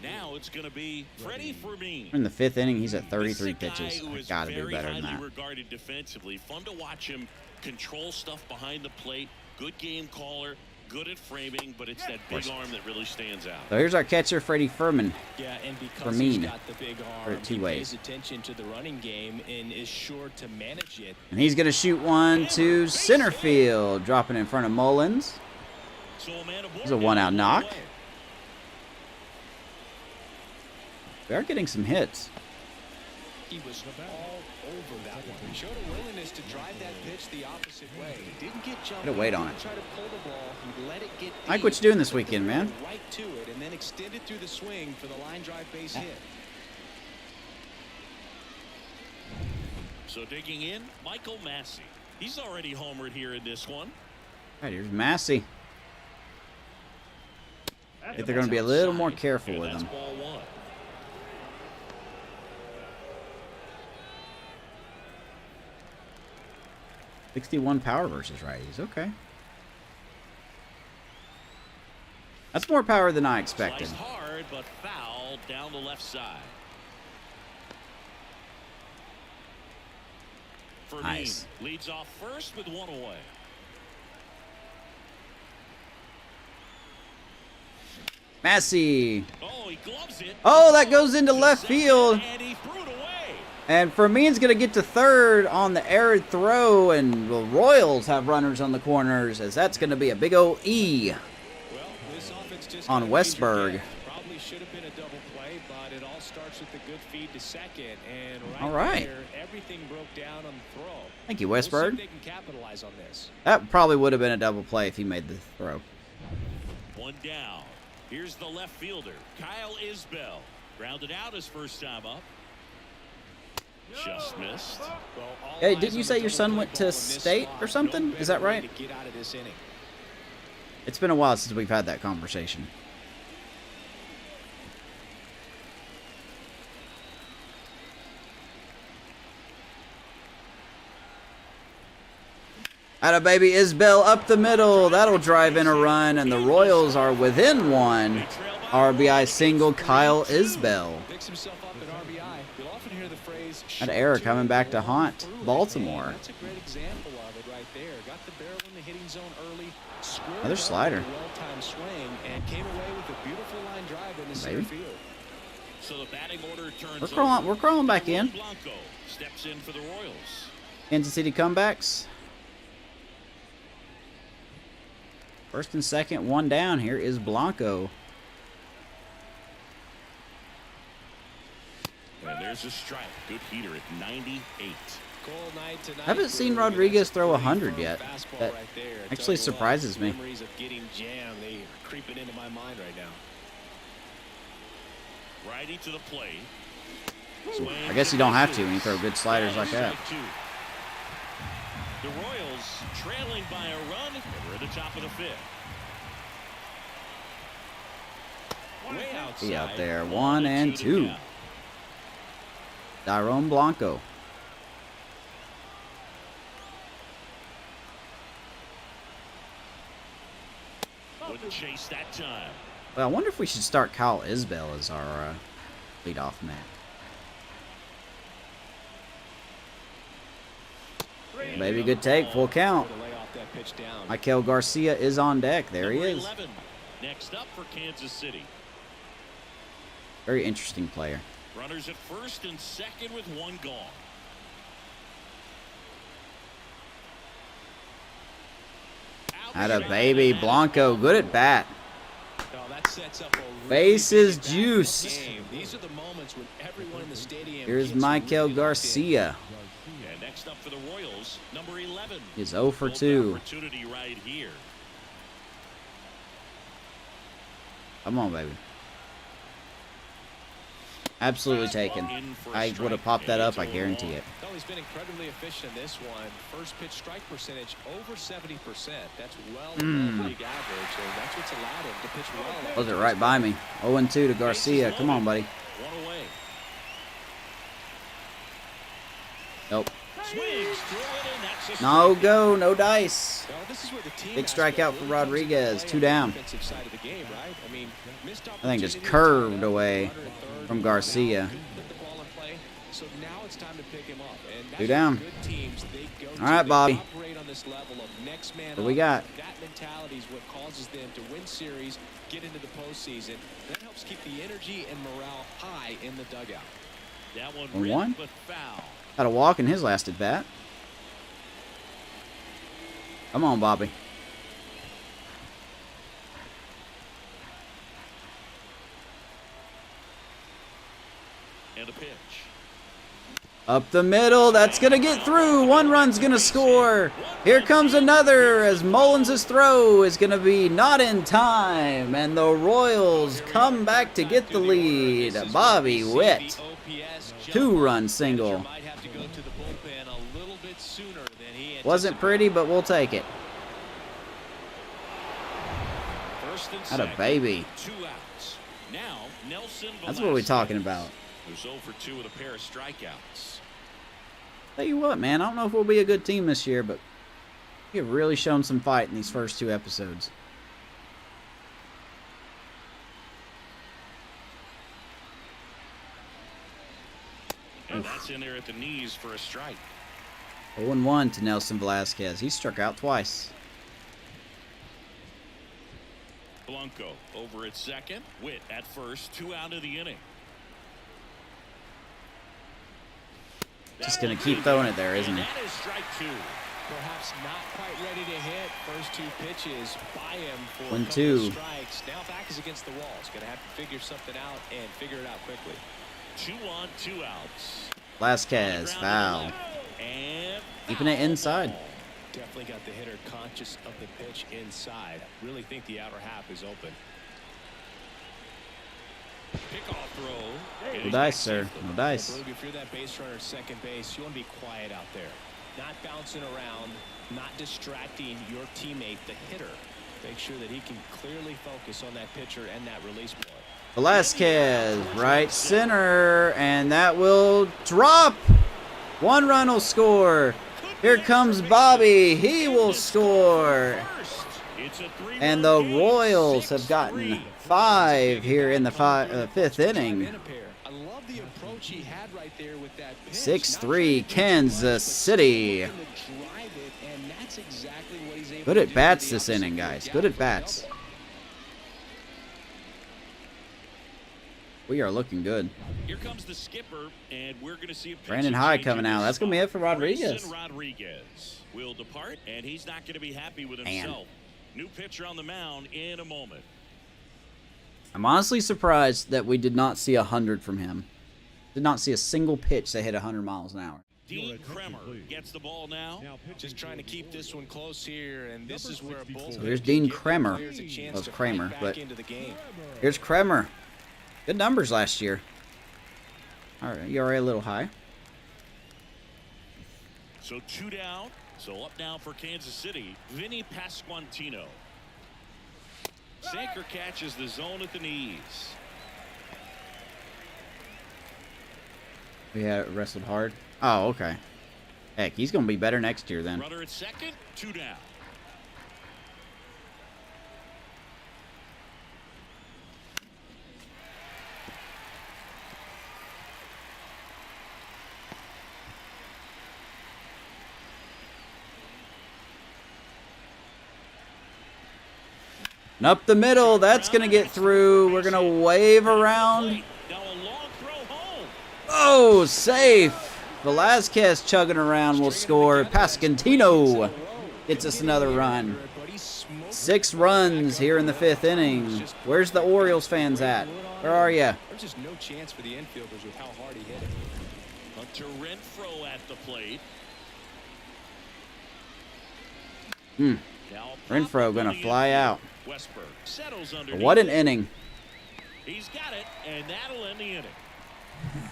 Now it's going to be Freddie Fermin. In the 5th inning, he's at This 33 is a guy pitches. who I is gotta do very better than highly that. regarded defensively. Fun to watch him control stuff behind the plate. Good game caller. Good at framing, but it's that big arm that really stands out. So here's our catcher, Freddie Furman. Yeah, and because For he's mean. got the big Or arm, two he ways. pays attention to the running game and is sure to manage it. And he's gonna shoot one to center field, dropping in front of Mullins. So a man aboard There's a 1-out now, knock. away. We are getting some hits. He was all over that one. He showed a willingness to drive that pitch the opposite way. He didn't get jumped. Gotta wait on it. Try to pull the ball. He let it get deep. Mike, what you doing this weekend, man? Right to it, and then extended through the swing for the line drive base hit. So digging in, Michael Massey. He's already homered here in this one. All right, here's Massey. I think they're gonna be a little more careful And with that's him. ball 1. 61 power versus righties. Okay. That's more power than I expected. Sliced hard, but foul down the left side. Fermin Nice. leads off first with 1 away. Massey. Oh, he gloves it. Oh, that goes into left Second, field. And he threw it away. And Fermin's going to get to third on the errant throw, and the Royals have runners on the corners, as that's going to be a big old E. Well, this offense just On got a major Westberg. hit. Probably should have been a double play, but it all starts with the good feed to second. And All right. there, everything broke down on the throw. Thank you, We'll see if Westberg. they can capitalize on this. That probably would have been a double play if he made the throw. 1 down. Here's the left fielder, Kyle Isbell. Grounded out his first time up. Just missed. Well, all Hey, eyes didn't you on say the your double son play went to ball in this state spot. or something? No Is that better way right? to get out of this inning. It's been a while since we've had that conversation. Atta baby Isbell up the middle. That'll drive in a run, and the Royals are within 1. RBI single, Kyle Isbell. Picks himself up at RBI. You'll often hear the phrase, That error coming back to haunt Baltimore. That's a great example of it right there. Got the barrel in the hitting zone early. Squared Another up slider. with a well-timed swing and came away with a beautiful line drive in the center Maybe. field. So the batting order turns We're crawling back in. Blanco steps in for the Royals. Kansas City comebacks. First and second, 1 down. Here is Blanco. And there's a strike. Good heater at 98. Cold night tonight. Haven't seen Boo. Rodriguez throw That's a 100 firm yet. fastball That right there. I actually tell you what, surprises me. Memories of getting jammed, they are creeping into my mind right now. Righty to the plate. I guess you don't have to when you throw good sliders like that. The Royals trailing by a run. We're at the top of the fifth. Way outside. He out there. 1 and 2. Dairon Blanco. Wouldn't chase that time. Well, I wonder if we should start Kyle Isbell as our leadoff man. Maybe good take, full count. Michael Garcia is on deck. There he is. 11. Next up for Kansas City. Very interesting player. Runners at first and second with one gone. Atta baby, Blanco, good at bat. Bases juiced. These are the moments when everyone in the stadium. Here's Michael Garcia. And next up for the Royals, number 11. He's 0 for 2. Opportunity right here. Come on, baby. Absolutely taken. I would have popped that up, I guarantee it. Oh, he's been incredibly efficient in this one. First pitch strike percentage over 70%. That's well above league average, and that's what's allowed him to pitch well. Those are right by me. 0 and 2 to Garcia. Come on, buddy. One away. Nope. Swings through it, and that's a No go, no dice. Well, this is where the team Big aspect strikeout for really comes into Rodriguez. play 2 on the down. defensive side of the game, right? I mean, missed I think just opportunities, curved runner away at third, from Garcia. put the ball in play. So now it's time to pick him up. And that's 2 down. what good teams, they go All right, to. Bobby. They operate on this level of next man What we up. got? That mentality is what causes them to win series, get into the postseason. That helps keep the energy and morale high in the dugout. That one 1-1? ripped, but foul. Had a walk in his last at bat. Come on, Bobby. And a pitch. Up the middle. That's going to get through. 1 run's going to score. Here comes another as Mullins' throw is going to be not in time. And the Royals come back to get the lead. Bobby Witt. 2-run single. Wasn't pretty, but we'll take it. Atta baby. 2 outs. Now, Nelson That's what we're Velasquez, talking about. who's 0 for 2 with a pair of strikeouts. Tell you what, man, I don't know if we'll be a good team this year, but we've really shown some fight in these first 2 episodes. And that's in there at the knees for a strike. 0-1 to Nelson Velasquez. He struck out twice. Blanco over at second. Witt at first. 2 out of the inning. Just going to keep throwing it there, isn't he? And that is strike 2. Perhaps not quite ready to hit. First 2 pitches by him for a 1-2. couple of strikes. Now back is against the wall. He's going to have to figure something out and figure it out quickly. 2 on, 2 outs. Velasquez, foul. And Keeping it inside. Definitely got the hitter conscious of the pitch inside. Really think the outer half is open. Pickoff throw. No dice, sir. No dice. If you're that base runner at second base, you want to be quiet out there. Not bouncing around, not distracting your teammate, the hitter. Make sure that he can clearly focus on that pitcher and that release point. Velasquez, right center, and that will drop. 1 run will score. Here comes Bobby. He will score. And the Royals have gotten 5 here in the 5th inning. 6-3 Kansas City. Good at bats this inning, guys. Good at bats. We are looking good. Here comes the skipper, and we're going to see a Brandon Hyde coming out. That's going to be it for Rodriguez. Rodriguez will depart, and he's not going to be happy with himself. New pitcher on the mound in a moment. I'm honestly surprised that we did not see 100 from him. Did not see a single pitch that hit 100 miles an hour. Dean Kremer gets the ball now. Just trying to keep this one close here, and this is where a bullpen So here's Dean Kremer. Well, it's Kramer, but here's Kremer. Good numbers last year. All right, ERA a little high. So 2 down. So up now for Kansas City, Vinny Pasquantino. Sinker catches the zone at the knees. We had wrestled hard. Oh, okay. Heck, he's going to be better next year then. Runner at second, 2 down. And up the middle, that's going to get through. We're going to wave around. Now a long throw home. Oh, safe. Velasquez chugging around will score. Pasquantino gets us another run. 6 runs here in the 5th inning. Where's the Orioles fans at? Where are you? There's just no chance for the infielders with how hard he hit it. Hunter Renfroe at the plate. Now Renfroe going to fly out. Westberg settles underneath. What an inning. He's got it, and that'll end the inning.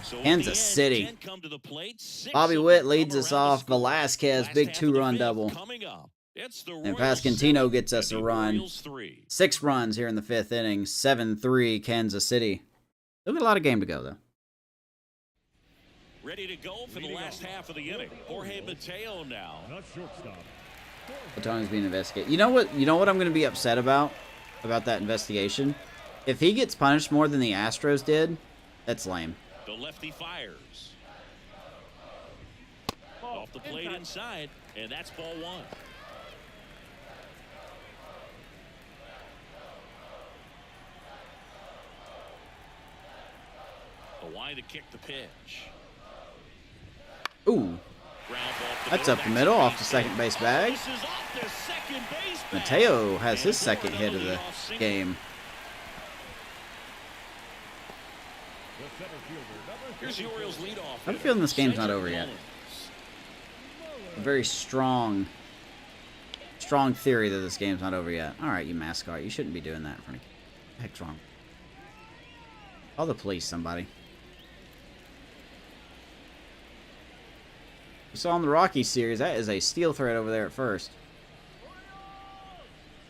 So Kansas City. come to the plate. 6 Bobby of Witt them leads come us around the off. score. Velasquez, Last big half of the 2-run 5th double. coming up. It's the And Royals Pasquantino 7 gets us and a the run. Royals 3. 6 runs here in the 5th inning. 7-3 Kansas City. Still got a lot of game to go, though. Ready to go for the last half of the inning. Jorge Mateo now. Not shortstop. Ohtani's being investigated. You know what I'm going to be upset about that investigation? If he gets punished more than the Astros did, that's lame. The lefty fires. Off the plate inside, and that's ball 1. Hawaii to kick the pitch. Ooh, that's up the middle off the second base bag. Mateo has his second hit of the game. The center fielder, number Here's the Orioles leadoff. I'm feeling this game's not over yet. A very strong theory that this game's not over yet. All right, you mascot, you shouldn't be doing that in front of me. What the heck's wrong? Call the police, somebody. We saw in the Rocky series, that is a steel threat over there at first.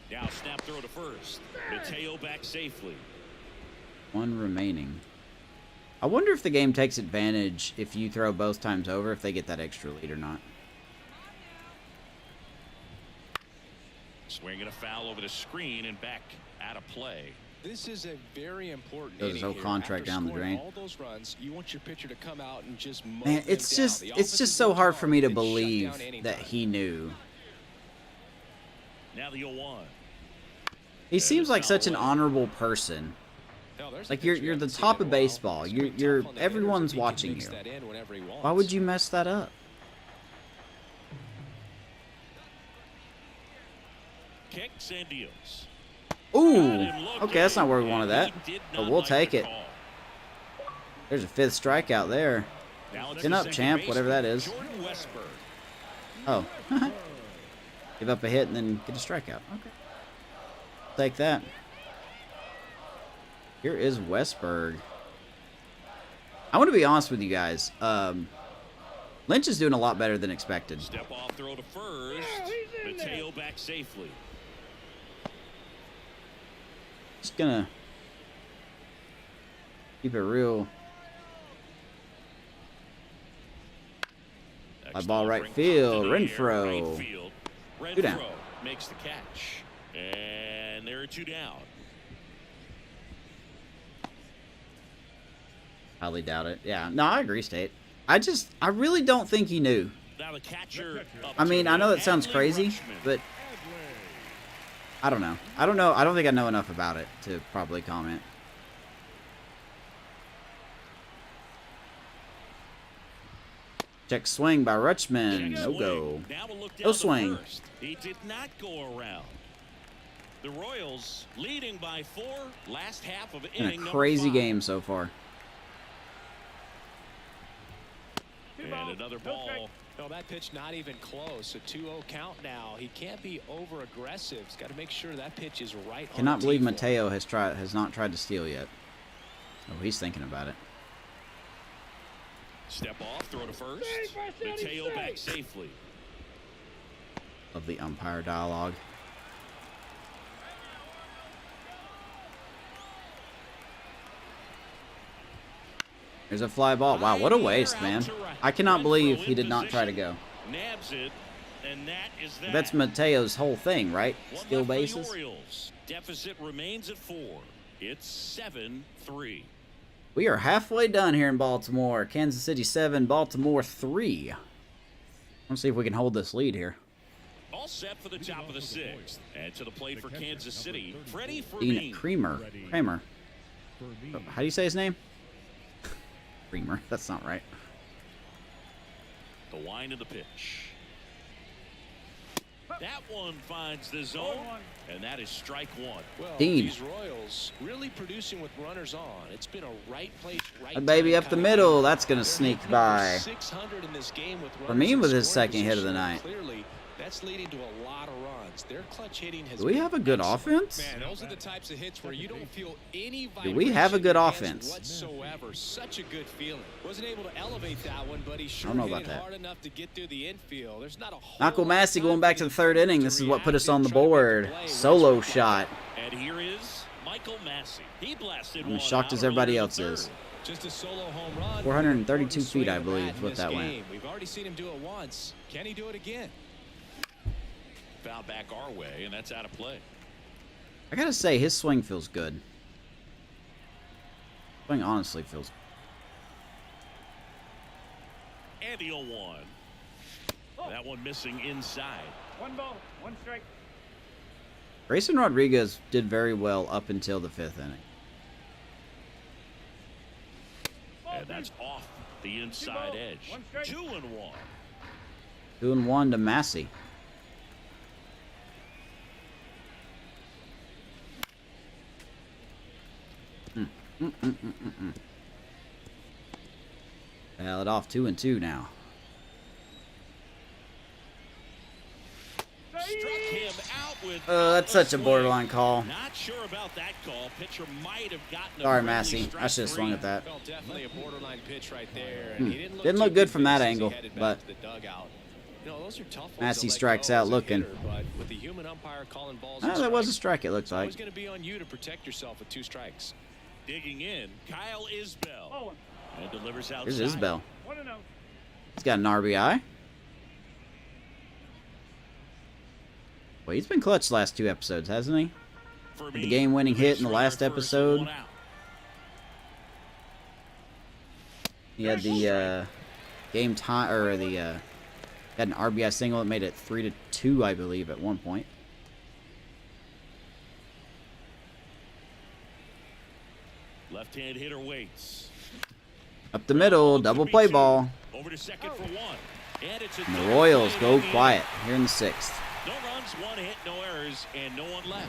Now snap throw to first. Mateo back safely. 1 remaining. I wonder if the game takes advantage if you throw both times over, if they get that extra lead or not. Swinging a foul over the screen and back out of play. This is a very important Throws his inning whole here. contract After down the scoring drain. all those runs, you want your pitcher to come out and just mow Man, them it's down. just The it's offense just is so working hard for me to and shut believe down anytime. that he knew. Now the 0-1. He seems like such an honorable person. No, there's a Like pitch we you're the haven't seen top in a of while. baseball. It's gonna be You're tough on the everyone's hitters if he can watching mix you. that in whenever he wants. Why would you mess that up? Kicks and deals. Ooh, okay, that's not where we wanted that, but we'll take it. There's a 5th strikeout there. Chin up, champ, whatever that is. Jordan Westberg. Oh, give up a hit and then get a strikeout. Okay, take that. Here is Westberg. I want to be honest with you guys. Lynch is doing a lot better than expected. Step off throw to first. Mateo back safely. Just gonna keep it real. Fly ball right field. Renfroe. 2 down. Renfroe makes the catch. And there are 2 down. Highly doubt it. Yeah, no, I agree, State. I really don't think he knew. Now the catcher. I mean, I know that sounds crazy, but I don't know. I don't think I know enough about it to probably comment. Check swing by Rutschman. No go. Now we'll look down No the swing. first. He did not go around. The Royals leading by 4. Last half of Been inning a number crazy 5. game so far. And another ball. No, that pitch not even close. A 2-0 count now. He can't be over aggressive. He's got to make sure that pitch is right. Cannot on the believe tee for him. Mateo has not tried to steal yet. Oh, he's thinking about it. Step off, throw to first. Mateo back safely. Love the umpire dialogue. There's a fly ball. Wow, what a waste, man. I cannot believe he did not try to go. Nabs it, and that is that. That's Mateo's whole thing, right? Steal bases. Deficit remains at 4. It's 7-3. We are halfway done here in Baltimore. Kansas City 7, Baltimore 3. Let's see if we can hold this lead here. All set for the top of the 6th. And to the plate for Kansas City, Freddie Dean Kramer. Kramer. How do you say his name? Kramer. That's not right. The wind of the pitch. That one finds the zone, and that is strike 1. Well, Dean. these Royals really producing with runners on. It's been a right place, right A baby time up the kind of middle. game. That's going to sneak by. 600 in this game with For me, runners with in his scoring second hit of the position. night. Clearly, that's leading to a lot of runs. Their clutch hitting has Do we been have a good excellent. offense? Man, those are the types of hits where you don't feel any Do we have a vibration good in your hands offense? whatsoever. Such a good feeling. Wasn't able to elevate that one, but he sure know hit about it that. hard enough to get through the infield. There's not a whole Knuckle lot of Massey time going back to the third inning. This is what put us on the board. Solo shot. And here is Michael Massey. He blasted I'm one as shocked out as everybody early in else the third. is. Just a solo home run. 432 Swing feet, I of the believe, bat is in what this that went. game. We've already seen him do it once. Can he do it again? Foul back our way, and that's out of play. I gotta say, his swing feels good. Swing honestly feels. And the 0-1. That one missing inside. 1 ball, 1 strike. Grayson Rodriguez did very well up until the 5th inning. And that's off the inside edge. 2-1. 2-1 to Massey. Foul it off 2-2 now. Struck him out with That's such a swing. borderline call. Not sure about that call. Pitcher might have gotten a Sorry, friendly Massey. strike I should have swung three. at that. Well, definitely a borderline pitch right there. And he didn't Didn't look too good from that convinced as he angle, headed back but to the dugout. You know, those are tough ones Massey to let strikes go out as a looking. hitter, but with the human umpire calling balls Ah, and that was a strikes, strike, it looks it's like. always going to be on you to protect yourself with 2 strikes. Digging in, Kyle Isbell. Oh, And delivers outside. Here's Isbell. 1-0. He's got an RBI. Well, he's been clutch the last 2 episodes, hasn't he? For The me, game-winning hit in the Schroeder last first, episode. 1 out. He had the game time, or the had an RBI single that made it 3-2, I believe, at one point. Left-hand hitter waits. Up the middle, double play ball. Over to second for 1. And it's a And the double Royals play go to the quiet end. here in the 6th. No runs, 1 hit, no errors, and no one left.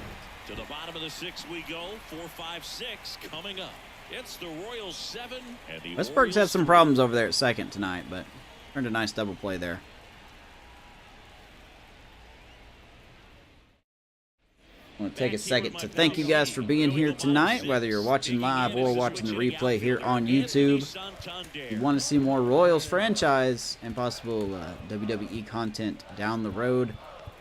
To the bottom of the 6th we go. 4-5-6 coming up. It's the Royals 7 and the Westberg's had Orioles some 3. problems over there at second tonight, but earned a nice double play there. I want to take a second to thank you guys for being here tonight, whether you're watching live or watching the replay here on YouTube. If you want to see more Royals franchise and possible WWE content down the road,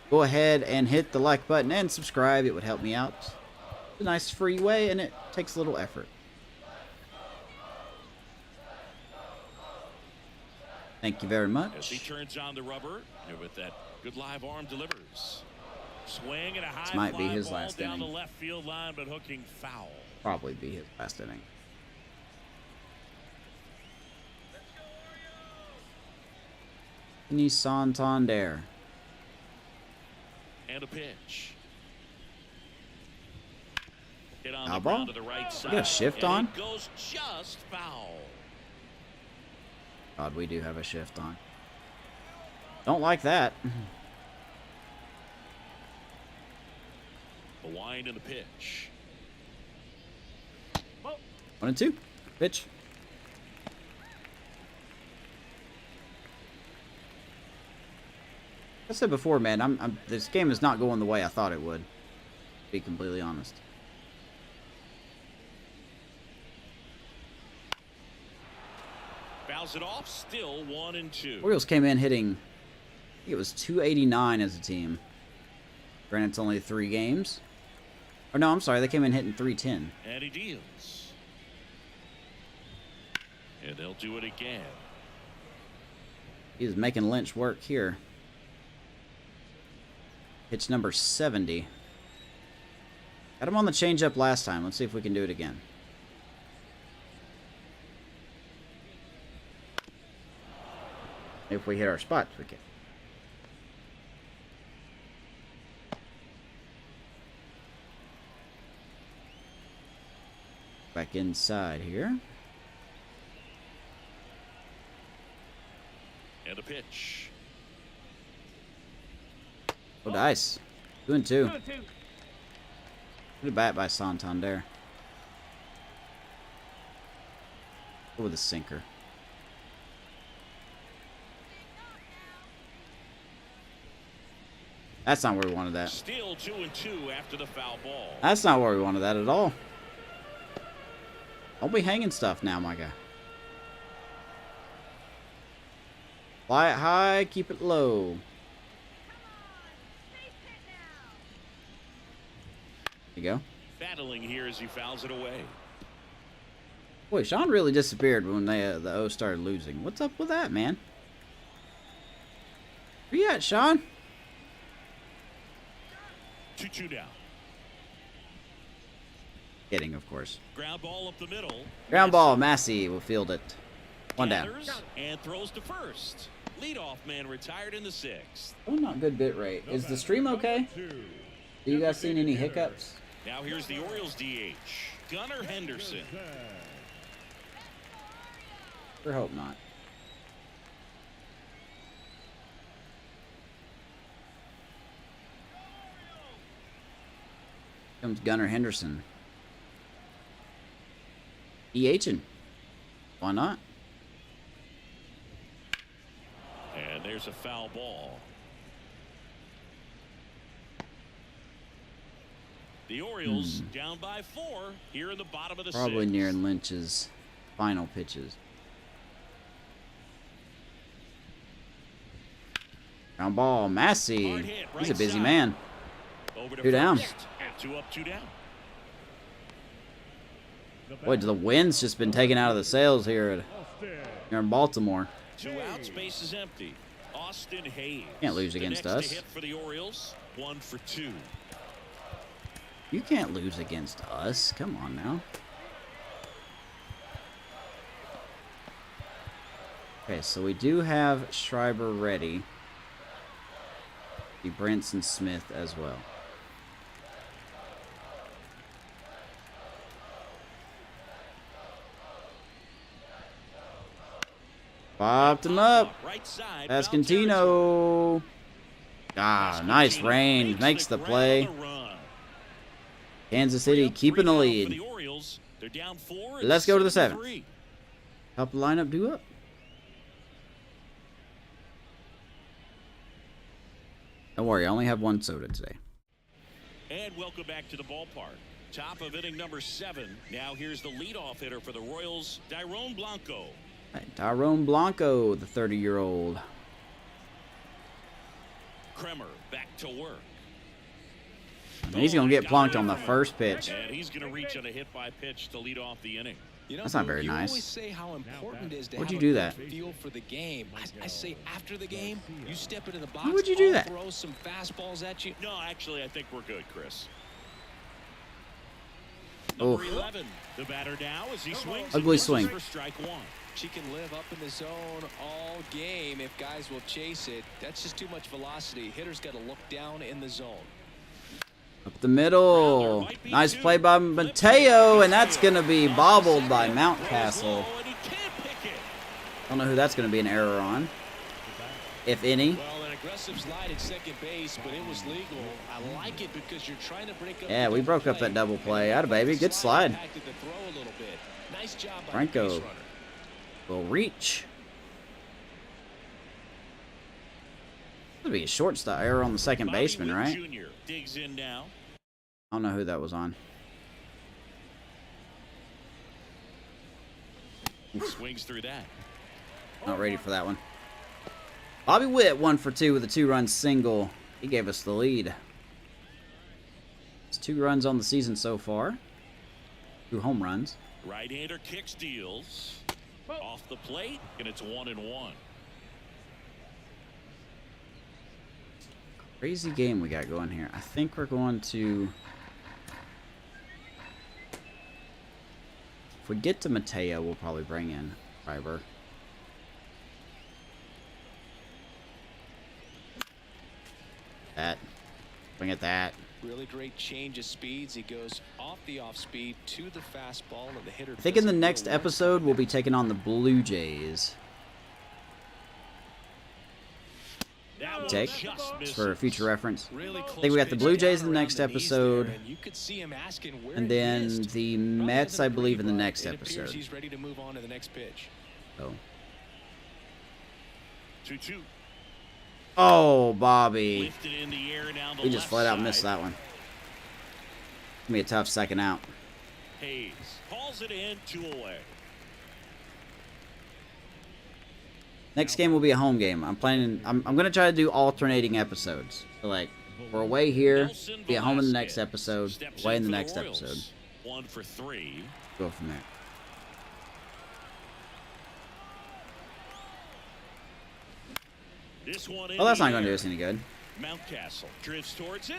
go ahead and hit the like button and subscribe. It would help me out. It's a nice free way, and it takes a little effort. Thank you very As he much. turns on the rubber, and with that good live arm delivers. Swing and a high might be fly his ball last down inning. the left field line, but hooking foul. Probably be his last inning. Santander. And a pitch. Hit on Foul the ball? ground to the right side. got a shift and on? It goes just foul. God, we do have a shift on. Don't like that. The wind and the pitch. 1-2. Pitch. I said before, man, this game is not going the way I thought it would. To be completely honest. Fouls it off. Still 1-2. Orioles came in hitting, I think it was 289 as a team. Granted, it's only 3 games. Or no, I'm sorry, they came in hitting 310. And he deals. And they'll do it again. He's making Lynch work here. Pitch number 70. Got him on the changeup last time. Let's see if we can do it again. If we hit our spots, we can. Back inside here. And a pitch. Oh, dice. 2-2. Good bat by Santander. Go with a sinker. That's not where we wanted that. Still 2-2 after the foul ball. That's not where we wanted that at all. Don't be hanging stuff now, my guy. Fly it high, keep it low. There you go. Battling here as he fouls it away. Boy, Sean really disappeared when the O started losing. What's up with that, man? Where you at, Sean? 2-2 down. Kidding, of course. Ground ball up the middle. Ground ball, Massey will field it. One down. Gathers and throws to first. Leadoff man retired in the 6th. Oh, not good bit rate. Is the stream okay? Do you guys seen any hiccups? Now here's the Orioles DH, Gunnar Henderson. Sure hope not. Comes Gunnar Henderson. DHing. Why not? And there's a foul ball. The Orioles down by 4 here in the bottom of the 6th. Probably nearing Lynch's final pitches. Ground ball, Massey. Hard hit, He's a right busy side. man. Over to 2 down. first. 2 up, 2 down. Boy, the wind's just been taken out of the sails here in Baltimore. 2 outs, base is empty. Austin Hayes. Can't lose against the next us. to hit for the Orioles, 1 for 2. You can't lose against us. Come on now. Okay, so we do have Schreiber ready. The Branson Smith as well. Popped him up. Right side. Escantino. Ah, nice range. Makes the play. Kansas City keeping the lead. They're down 4. Let's go to the 7th. 3. Help the lineup do up. Don't worry, I only have 1 soda today. And welcome back to the ballpark. Top of inning number 7. Now here's the leadoff hitter for the Royals, Tyrone Blanco. Right, Tyrone Blanco, the 30-year-old. Kremer back to work. And he's going to get plunked on the first pitch. And he's going to reach on a hit by pitch to lead off the inning. You know, That's not very you nice. always say how important it is to Would have you a do good that? feel for the game. I say after the game, you step into the box. Why would you do I'll that? Throw some fastballs at you. No, actually, I think we're good, Chris. Oof. Number 11, the batter now as he swings. and Ugly misses swing. For strike 1. She can live up in the zone all game if guys will chase it. That's just too much velocity. Hitters got to look down in the zone. Up the middle. Nice play by Mateo, and that's going to be bobbled by Mountcastle. And he can't pick it. Don't know who that's going to be an error on, if any. Well, an aggressive slide at second base, but it was legal. I like it because you're trying to break up. Yeah, the we double broke up play. that double play. Atta baby, good slide. Impacted the throw a little bit. Nice job by the Franco base runner. will reach. That'd be a shortstop error on the second Bobby baseman, Witt right? Jr. digs in now. I don't know who that was on. Swings through that. Not ready for that one. Bobby Witt 1 for 2 with a 2-run single. He gave us the lead. It's 2 runs on the season so far. 2 home runs. Right-hander kicks, deals off the plate, and it's 1-1. Crazy game we got going here. I think we're going to... If we get to Mateo, we'll probably bring in Schreiber. That. Bring it that. Really great change of speeds. He goes off the off speed to the fastball, and the hitter. I think in the next episode we'll be taking on the Blue Jays. Take for future reference. I think we got the Blue Jays in the next episode, and then the Mets, I believe, in the next episode. He's ready to move on to the next pitch. Oh. 2-2. Oh, Bobby. Lifted in the air down the We just left flat out side. missed that one. Gonna be a tough second out. Hayes calls it in, 2 away. Next game will be a home game. I'm gonna try to do alternating episodes. So like we're away here, be at home in the next episode, away in the next episode. 1 for 3. Go from there. This one in Well, that's the not gonna air. do us any good. Mountcastle drifts towards it.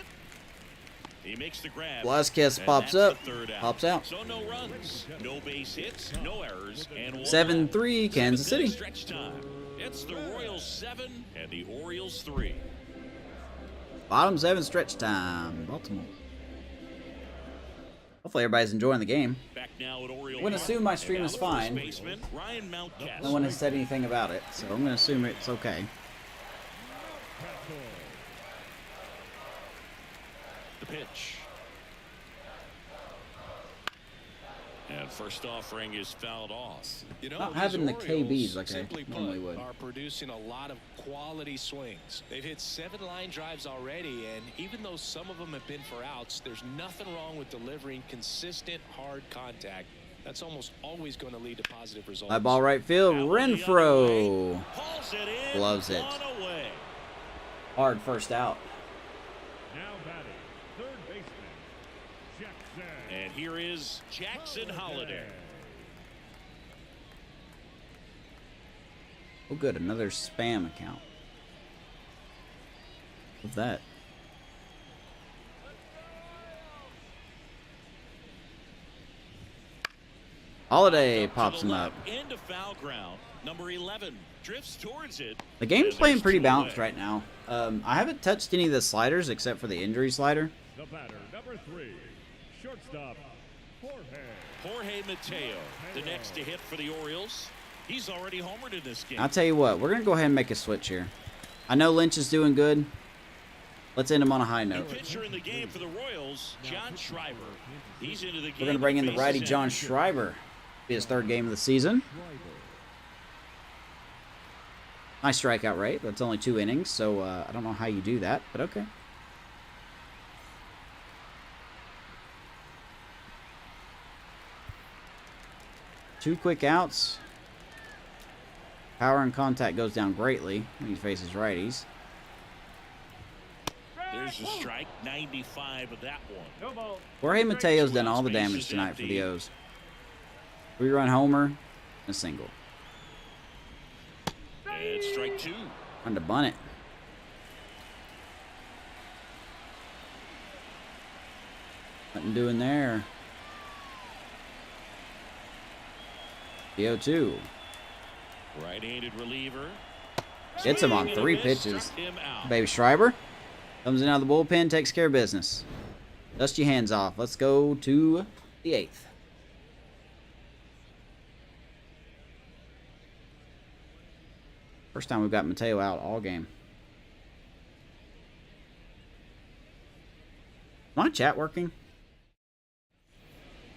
He makes the grab. Velasquez and pops that's up, the third out. pops out. So no runs, no base hits, no errors, and 7-3 Kansas City. Stretch time. It's the Royals 7 and the Orioles 3. Bottom 7 stretch time, Baltimore. Hopefully everybody's enjoying the game. Back now at Oriole I'm gonna Park. assume my And stream now is the fine. first baseman, Ryan Mountcastle. No one has said anything about it, so I'm gonna assume it's okay. The pitch. And first offering is fouled off. You know, Not these having the Orioles, KBs like I simply put, normally would. are producing a lot of quality swings. They've hit 7 line drives already, and even though some of them have been for outs, there's nothing wrong with delivering consistent, hard contact. That's almost always going to lead to positive results. Fly ball right field, That one the other Renfro. way. Hauls it in. Loves it. 1 away. Hard first out. Now batting, third baseman, Jackson. And here is Jackson Holiday. Oh, good, another spam account. What's that? Holiday pops him up. Into foul ground. Number 11 drifts towards it. The game's And playing there's pretty 2 balanced away. right now. I haven't touched any of the sliders except for the injury slider. The batter, number 3, shortstop, Jorge Mateo, the next to hit for the Orioles. He's already homered in this game. I'll tell you what, we're going to go ahead and make a switch here. I know Lynch is doing good. Let's end him on a high New note. pitcher in the game for the Royals, John Schreiber. He's into the game. We're going to bring in the faces righty in. John Schreiber. Be his 3rd game of the season. Nice strikeout rate, but it's only 2 innings, so I don't know how you do that, but okay. Two quick outs. Power and contact goes down greatly when he faces righties. There's a strike, 95 of that one. Jorge Mateo's done all the damage tonight for the O's. 3-run homer and a single. And strike 2. Trying to bunt it. Nothing doing there. The 0-2. Right-handed reliever. Gets him on Swing and a 3 miss, pitches. struck him out. Baby Schreiber comes in out of the bullpen, takes care of business. Dust your hands off. Let's go to the 8th. First time we've got Mateo out all game. My chat working?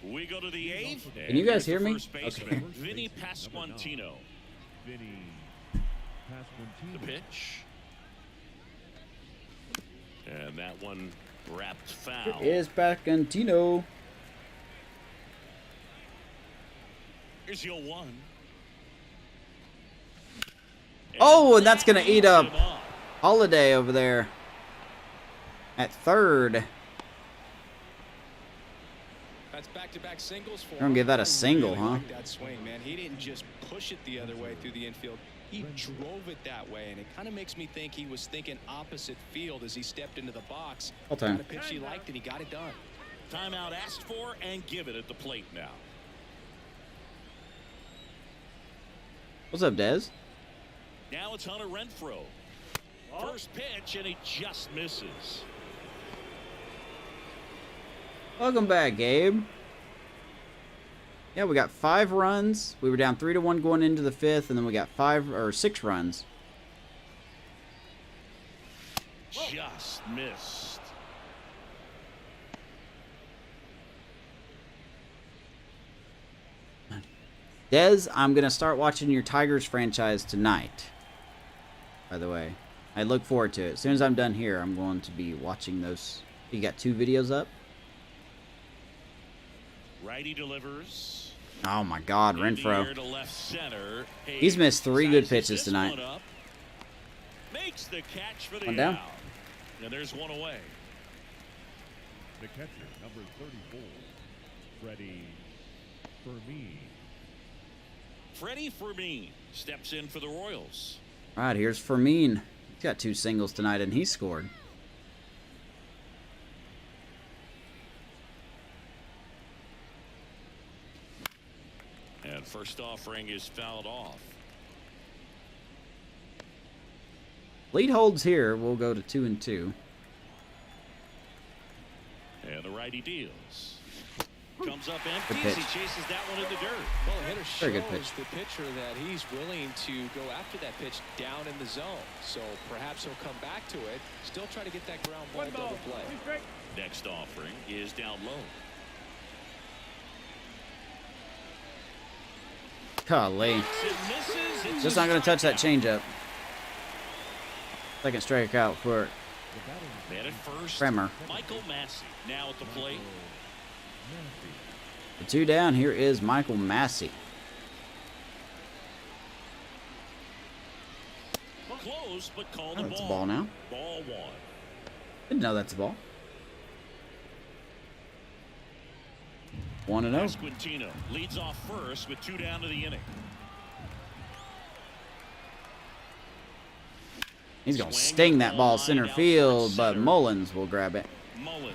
We go to the 8th. Can you guys and here's the hear me? first baseman, Okay. Vinny Pasquantino. Vinny The Pasquantino. pitch. And that one wrapped foul. It is Pasquantino. Here's your 1. Oh, and that's going to eat up Holiday over there at third. That's back-to-back singles for You're going to give that a single, huh? like that swing, man. He didn't just push it the other way through the infield. He drove it that way, and it kind of makes me think he was thinking opposite field as he stepped into the box. All time. Got a pitch he liked, and he got it done. Timeout asked for and given at the plate now. What's up, Dez? Now it's Hunter Renfroe. First pitch, and he just misses. Welcome back, Gabe. Yeah, we got 5 runs. We were down 3-1 going into the 5th, and then we got 6 runs. Just missed. Dez, I'm going to start watching your Tigers franchise tonight. By the way, I look forward to it. As soon as I'm done here, I'm going to be watching those. You got 2 videos up? Righty delivers. Oh my God, In the air Renfroe. to left center. He's missed 3 good Sizes pitches this tonight. one up. Makes the catch for the One down. out. And there's one away. The catcher, number 34, Freddie Fermin. Freddie Fermin steps in for the Royals. All right, here's Fermin. He's got 2 singles tonight, and he scored. And first offering is fouled off. Lead holds here. We'll go to 2-2. And the righty deals. Comes up Good empty as pitch. he chases that one in the dirt. Well, the hitter Very good shows pitch. the pitcher that he's willing to go after that pitch down in the zone. So perhaps he'll come back to it. Still try to get that ground ball double play. Next offering is down low. Golly. It misses. It's Just a not going to touch that strikeout. changeup. Second strikeout for Man at first. Bremer. Michael Massey now at the plate. The 2 down. Here is Michael Massey. Close, but called Oh, the that's a ball. ball now. Ball 1. Didn't know that's a ball. 1-0. Pasquantino leads off first with 2 down to the inning. He's going to Swing sting and that a ball line center out field, towards but center. Mullins will grab it. Mullins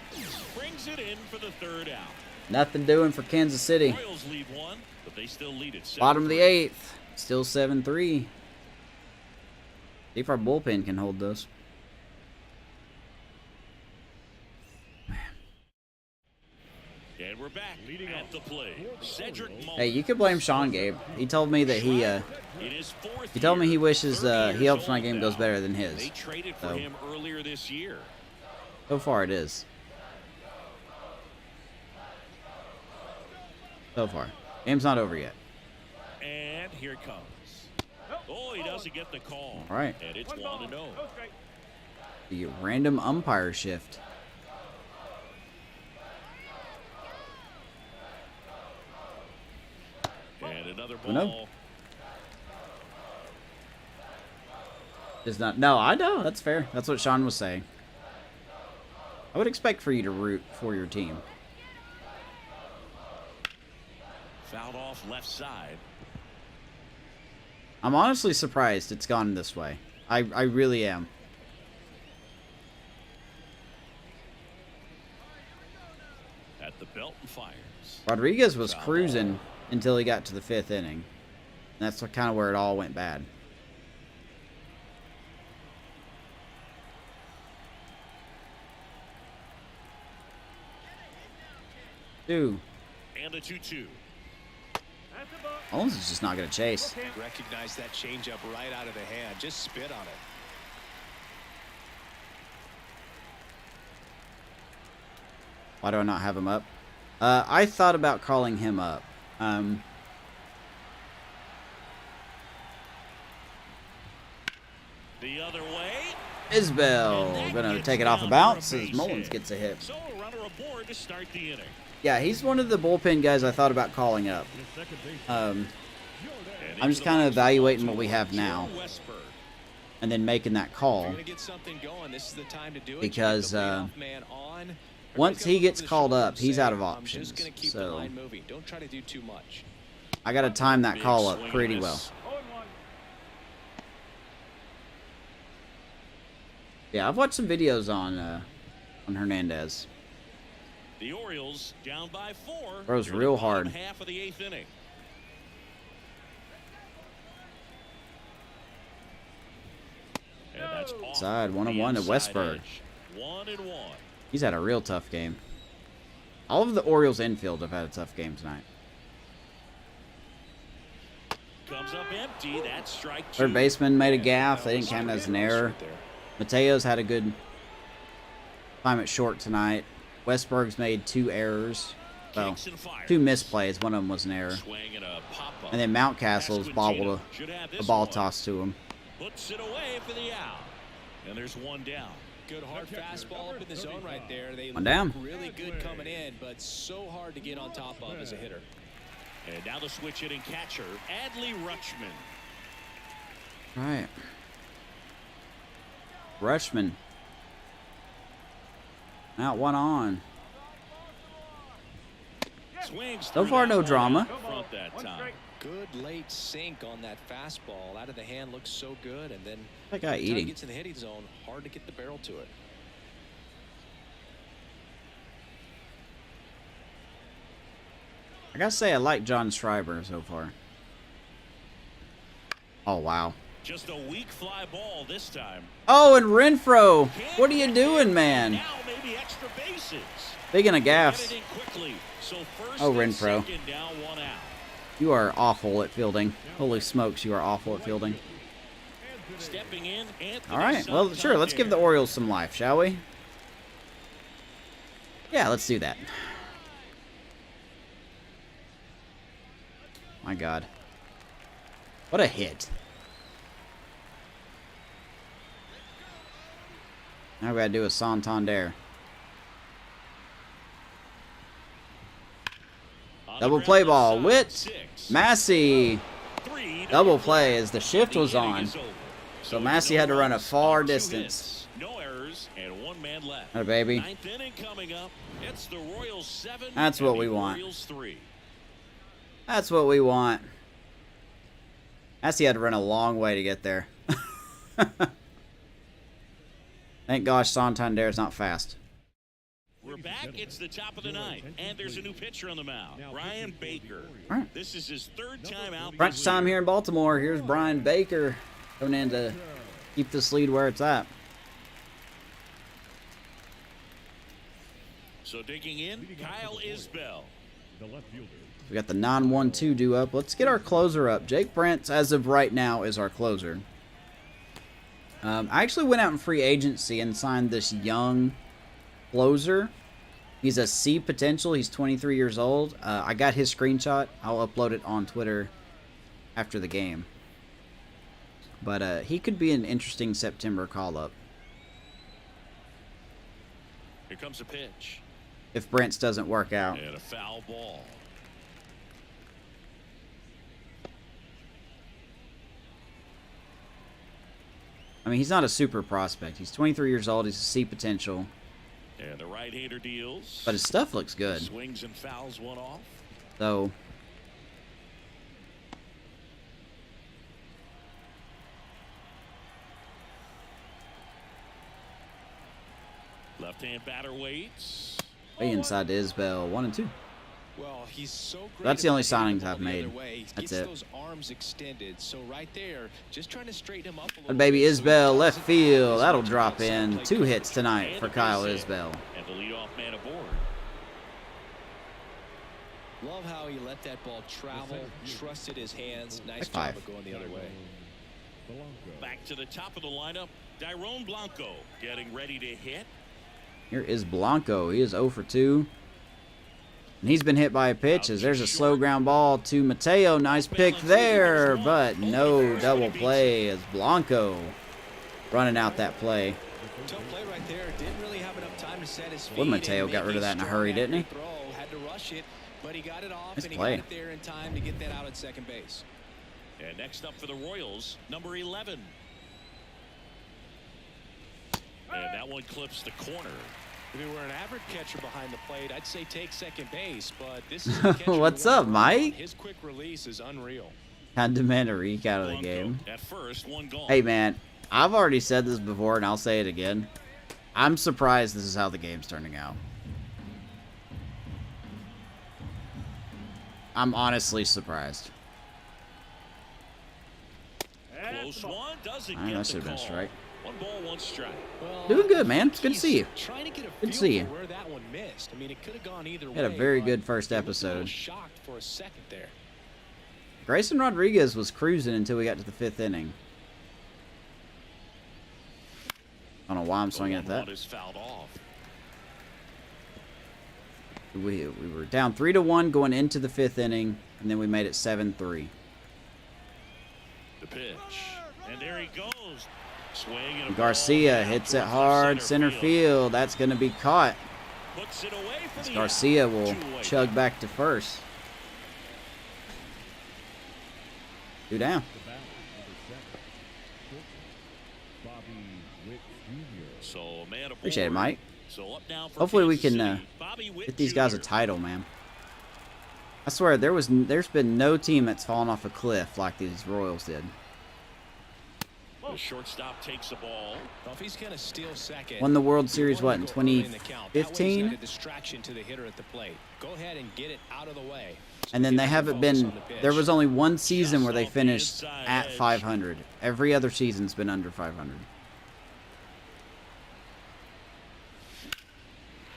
brings it in for the 3rd out. Nothing doing for Kansas City. Royals lead 1, but they still lead it. Bottom of the 7-3. 8th. Still 7-3. See if our bullpen can hold those. And we're back at the play. Cedric Mullins. Hey, you could blame Sean, Gabe. He told me that he In his 4th he told me year, he wishes 30 he hopes years my old game goes now. better than his. They traded for So. him earlier this year. So far it is. So far. Game's not over yet. And here it comes. Oh, he doesn't get the call. All right. And it's 1-0. The random umpire shift. And another Oh, no. ball. Is not. No, I know. That's fair. That's what Sean was saying. I would expect for you to root for your team. Fouled off left side. I'm honestly surprised it's gone this way. I really am. At the belt and fires. Rodriguez was Foul cruising ball. until he got to the 5th inning. That's kind of where it all went bad. Two. And the 2-2. Mullins is just not going to chase. Recognize that changeup right out of the hand. Just spit on it. Why do I not have him up? I thought about calling him up. The other way. Isbell gonna take it off a bounce as Mullins gets a hit. So a runner aboard to start the inning. Yeah, he's one of the bullpen guys I thought about calling up. And I'm into just the kind of box, evaluating what we have now. Joe Westberg. and then making that call. If you're gonna get something going, this is the time to do it. Because, Keep the leadoff man on. once he gets called up, he's out of I'm options. just gonna keep the So line moving. Don't try to do too much. I got to time that Big call up swing pretty and well. miss. Yeah, I've watched some videos on Hernandez. The Orioles down by 4. Throws They're in real the bottom hard. half of the 8th inning. And that's off. Side, 1-1 to The inside Westberg. edge. 1-1. He's had a real tough game. All of the Orioles infield have had a tough game tonight. Comes up empty. That's strike 2. Third baseman made a gaff. They didn't count it as an error. Mateo's had a good time at short tonight. Westberg's made 2 errors. Well, Kicks and fires. 2 misplays. One of them was an error. Swing and a pop-up. And then Mountcastle's bobbled Should have a this ball one. toss to him. Puts it away for the out. And there's one down. Good hard fastball up in the zone right there. They One look down. really good coming in, but so hard to get on top of as a hitter. And now the switch hitting catcher, Adley Rutschman. Right. Rutschman. Out 1 on. Swings So through far, that no one drama. out front that time. Good late sink on that fastball. Out of the hand looks so good, and then That guy by the time eating. it gets in the hitting zone, hard to get the barrel to it. I gotta say, I like John Schreiber so far. Oh, wow. Just a weak fly ball this time. Oh, and Renfro. What are you doing, man? Now maybe extra bases. Big and a gaff. Get it in quickly. So first Oh, and Renfro. second, now 1 out. You are awful at fielding. Holy smokes, you are awful at fielding. Stepping in, Anthony All right, well, sure, let's give the Orioles some life, shall we? Yeah, let's do that. My God. What a hit. Now we gotta do a Santander. On the Double ground play left ball. side, Witt. 6. Massey. 3 to Double Renfro. play as the shift was The inning on. is over. So it's Massey no had to run a runs far on 2 distance. hits, no errors, and 1 man left. Atta baby. 9th inning coming up. It's the Royals 7. That's and what the we want. Orioles 3. That's what we want. Massey had to run a long way to get there. Thank gosh Santander's not fast. We're back. It's the top of the 9th, and there's a new pitcher on the mound, Brian Baker. All right. This is his 3rd time out. Crunch this time year. here in Baltimore. Here's Brian Baker coming in to keep this lead where it's at. So digging in, Kyle Isbell. The left fielder. We got the 9-1-2 due up. Let's get our closer up. Jake Brentz, as of right now, is our closer. I actually went out in free agency and signed this young closer. He's a C potential. He's 23 years old. I got his screenshot. I'll upload it on Twitter after the game. But he could be an interesting September call-up Here comes a pitch. if Brentz doesn't work out. And a foul ball. I mean, he's not a super prospect. He's 23 years old. He's a C potential. And the right-hander deals. But his stuff looks good. Swings and fouls one off. So, Left-hand batter waits. way inside to Isbell. 1 and 2. Well, he's so great. That's the only about hitting signings the I've ball the made. other way. He That's gets it. those arms extended. So right there, just trying to straighten him up a little And baby bit so he Isbell, left doesn't field. lose That'll much drop outside in. play 2 coverage. hits tonight And for a Kyle base hit. Isbell. And the leadoff man aboard. Love how he let that ball travel, trusted his hands. Nice High job five. of going the other way. Blanco. Back to the top of the lineup. Dyrone Blanco getting ready to hit. Here is Blanco. He is 0 for 2. And he's been hit by a pitch as there's a slow ground ball to Mateo. Nice pick there, but no double play as Blanco running out that play. Tough play right there. Didn't really have enough time to set his feet. Well, Mateo and got make rid of that in a hurry, didn't he? Throw. Had to rush it, but he got it off Nice and he play. got it there in time to get that out at second base. And next up for the Royals, number 11. And that one clips the corner. If he were an average catcher behind the plate, I'd say take second base, but this is the catcher What's up, Mike? his quick release is unreal. Had to demand a reke out of the game. At first, one gone. Hey, man, I've already said this before, and I'll say it again. I'm surprised this is how the game's turning out. I'm honestly surprised. Close one, doesn't I know get that should the have been a call. strike. 1 ball, 1 strike. Well, Doing good, man. It's good to see you. Trying to get a Good to feel see you. for where that one missed. I mean, it could have gone either way. Had a very but good first he looked a little episode. shocked for a second there. Grayson Rodriguez was cruising until we got to the 5th inning. I don't know why I'm swinging at that. Is fouled off. We were down 3-1 going into the 5th inning, and then we made it 7-3. The pitch. And there he goes. Swing and a Garcia ball hits it towards hard, center field. That's going to be caught. Puts it away for the Garcia out. will Two-away. chug back to first. 2 down. The bat, number 7, Bobby Witt Jr. So, man aboard. Appreciate it, Mike. So up now for Hopefully we Kansas can City. Bobby Witt get these guys a Jr. title, man. I swear, there's been no team that's fallen off a cliff like these Royals did. The shortstop takes the ball. Well, if he's going to steal second, Won the World Series, what, in you wanna go early in the count. That way he's 2015? not a distraction to the hitter at the plate. Go ahead and get it out of the way. So And then he they can haven't focus been, on the pitch. there was only one season Just where they off the finished inside at edge. 500. Every other season's been under 500.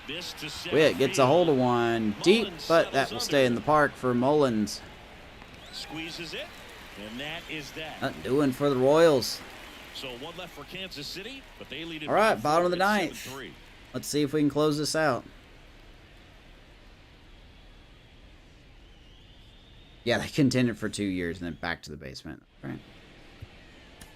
This to center Witt gets a hold of field. one deep, Mullins but that settles will stay in under. the park for Mullins. Squeezes it, and that is that. Nothing doing for the Royals. So one left for Kansas City, but they lead it. All right, by bottom of the 4 at ninth. 7-3. Let's see if we can close this out. Yeah, they contended for 2 years and then back to the basement. All right.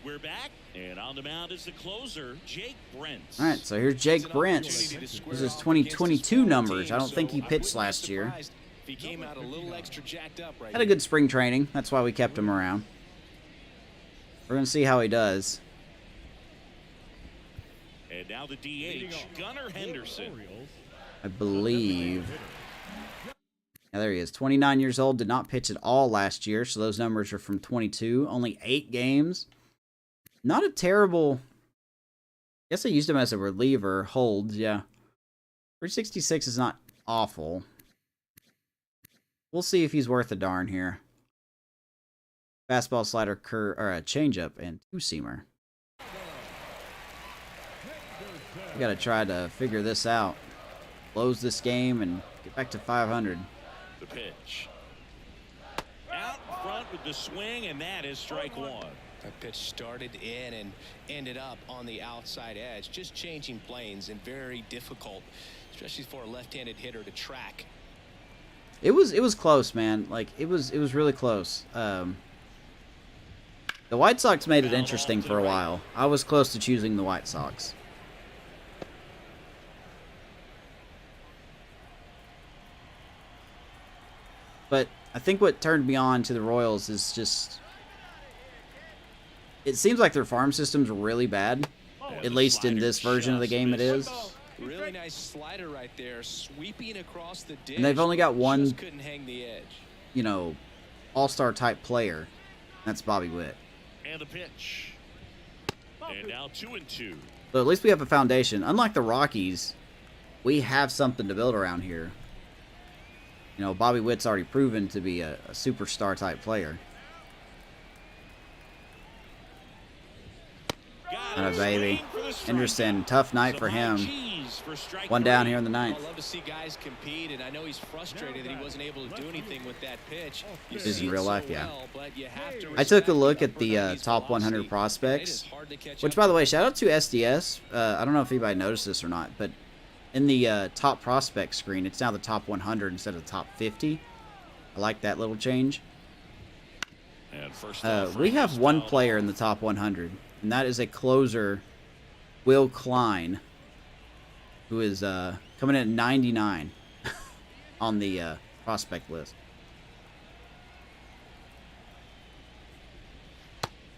We're back, and on the mound is the closer, Jake Brent. All right, so here's Jake Brent's. This is 2022 numbers. I don't think he pitched last year. If he came out a little extra jacked up right Had a good spring training. That's why we kept him around. We're going to see how he does. And now the DH, Gunnar Henderson. Orioles, I believe. Yeah, there he is. 29 years old. Did not pitch at all last year, so those numbers are from 22. Only 8 games. Not a terrible... I guess I used him as a reliever. Holds, yeah. 366 is not awful. We'll see if he's worth a darn here. Fastball, slider, curve, or a changeup, and 2-seamer. We got to try to figure this out. Close this game and get back to 500. The pitch. Out in front with the swing, and that is strike one. That pitch started in and ended up on the outside edge. Just changing planes and very difficult, especially for a left-handed hitter to track. It was close, man. Like it was really close. The White Sox made it interesting for a while. I was close to choosing the White Sox. But I think what turned me on to the Royals is just... It seems like their farm system's really bad. At least in this version of the game it is. Really nice slider right there, sweeping across the dish. And they've only got one, Just couldn't hang the edge. you know, all-star type player. That's Bobby Witt. And the pitch. And now 2-2. So at least we have a foundation. Unlike the Rockies, we have something to build around here. You know, Bobby Witt's already proven to be a superstar type player. And a baby. Anderson, tough night for him. One down here in the ninth. I love to see guys compete, and I know he's frustrated that he wasn't able to do anything with that pitch. You This is see in it real so life, yeah. well, but you have to I took a respect look the at the effort of his top 100 velocity. It prospects, is hard to catch which, up by the way, shout out to SDS. I don't know if anybody noticed this or not, but in the top prospect screen, it's now the top 100 instead of the top 50. I like that little change. And first We have one player in the top 100, and that is a closer, Will Klein, who is coming in at 99 on the prospect list.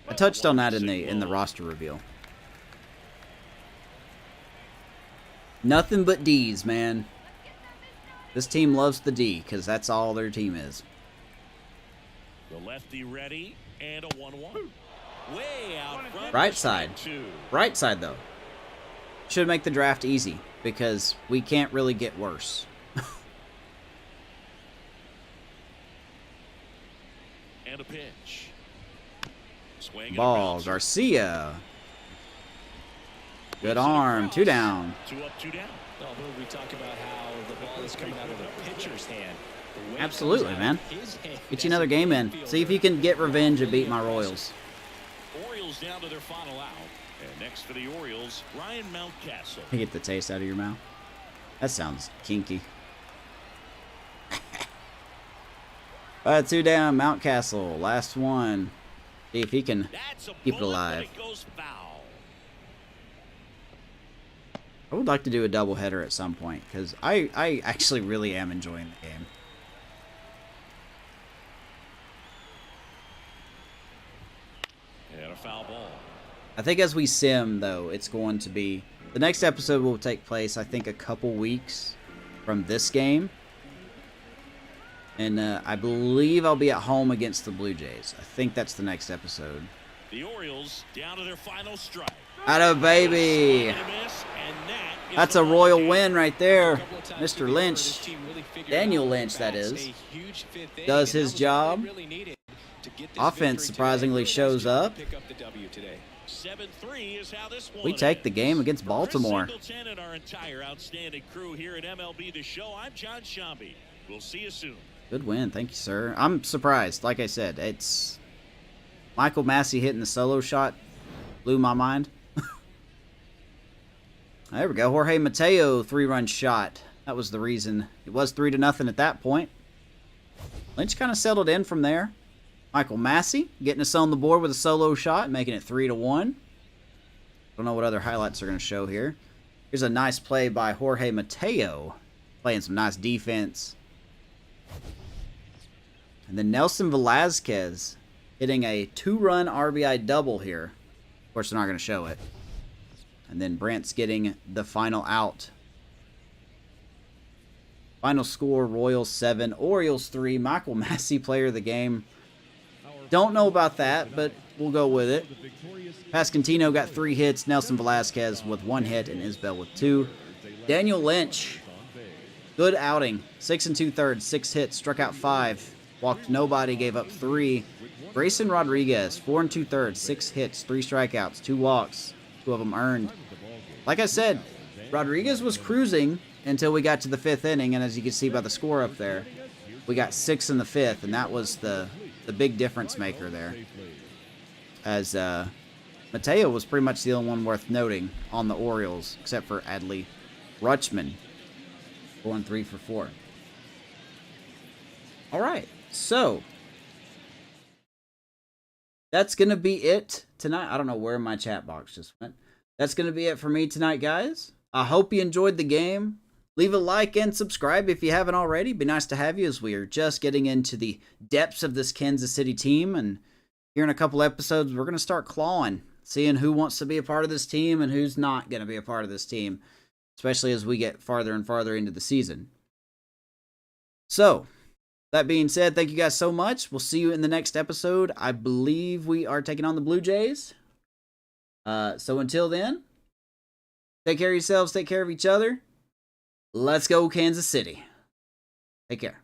I touched on that in the roster reveal. Nothing but D's, man. This team loves the D because that's all their team is. The lefty ready and a 1-1. Way out front. Right side. Right side, though. Should make the draft easy because we can't really get worse. And a pitch. Swing Ball, Garcia. Good arm, 2 down. 2 up, 2 down. Well, we talk about how the ball is coming out of the pitcher's hand. Absolutely, man. Get you another game in. See if you can get revenge and beat my Royals. Orioles down to their final out. And next for the Orioles, Ryan Mountcastle. You get the taste out of your mouth. That sounds kinky. 2 down, Mountcastle. Last one. See if he can keep it alive. It goes foul. I would like to do a doubleheader at some point because I actually really am enjoying the game. And a foul ball. I think as we sim, though, it's going to be... The next episode will take place, I think, a couple weeks from this game. And I believe I'll be at home against the Blue Jays. I think that's the next episode. The Orioles down to their final strike. Atta baby! That's a Royal win right there. Mr. Lynch, Daniel Lynch, that is, does his job. Offense surprisingly shows up. 7-3 is how this one We take the game against Baltimore. Chris Singleton and our entire outstanding crew here at MLB The Show. I'm John Shambi. We'll see you soon. Good win. Thank you, sir. I'm surprised. Like I said, it's... Michael Massey hitting the solo shot blew my mind. There we go. Jorge Mateo, 3-run shot. That was the reason. It was 3-0 at that point. Lynch kind of settled in from there. Michael Massey getting us on the board with a solo shot, making it 3-1. Don't know what other highlights are going to show here. Here's a nice play by Jorge Mateo, playing some nice defense. And then Nelson Velazquez hitting a 2-run RBI double here. Of course, they're not going to show it. And then Brant's getting the final out. Final score, Royals 7, Orioles 3. Michael Massey, player of the game. Don't know about that, but we'll go with it. Pasquantino got 3 hits. Nelson Velazquez with 1 hit and Isbell with 2. Daniel Lynch, good outing. 6 2/3, 6 hits, struck out 5. Walked nobody, gave up 3. Grayson Rodriguez, 4 2/3, 6 hits, 3 strikeouts, 2 walks. 2 of them earned. Like I said, Rodriguez was cruising until we got to the 5th inning, and as you can see by the score up there, we got 6 in the 5th, and that was the big difference maker there. As Mateo was pretty much the only one worth noting on the Orioles, except for Adley Rutschman, going 3 for 4. All right, so that's going to be it tonight. I don't know where my chat box just went. That's going to be it for me tonight, guys. I hope you enjoyed the game. Leave a like and subscribe if you haven't already. It'd be nice to have you as we are just getting into the depths of this Kansas City team. And here in a couple episodes, we're going to start clawing, seeing who wants to be a part of this team and who's not going to be a part of this team, especially as we get farther and farther into the season. So, that being said, thank you guys so much. We'll see you in the next episode. I believe we are taking on the Blue Jays. So until then, take care of yourselves, take care of each other. Let's go Kansas City. Take care.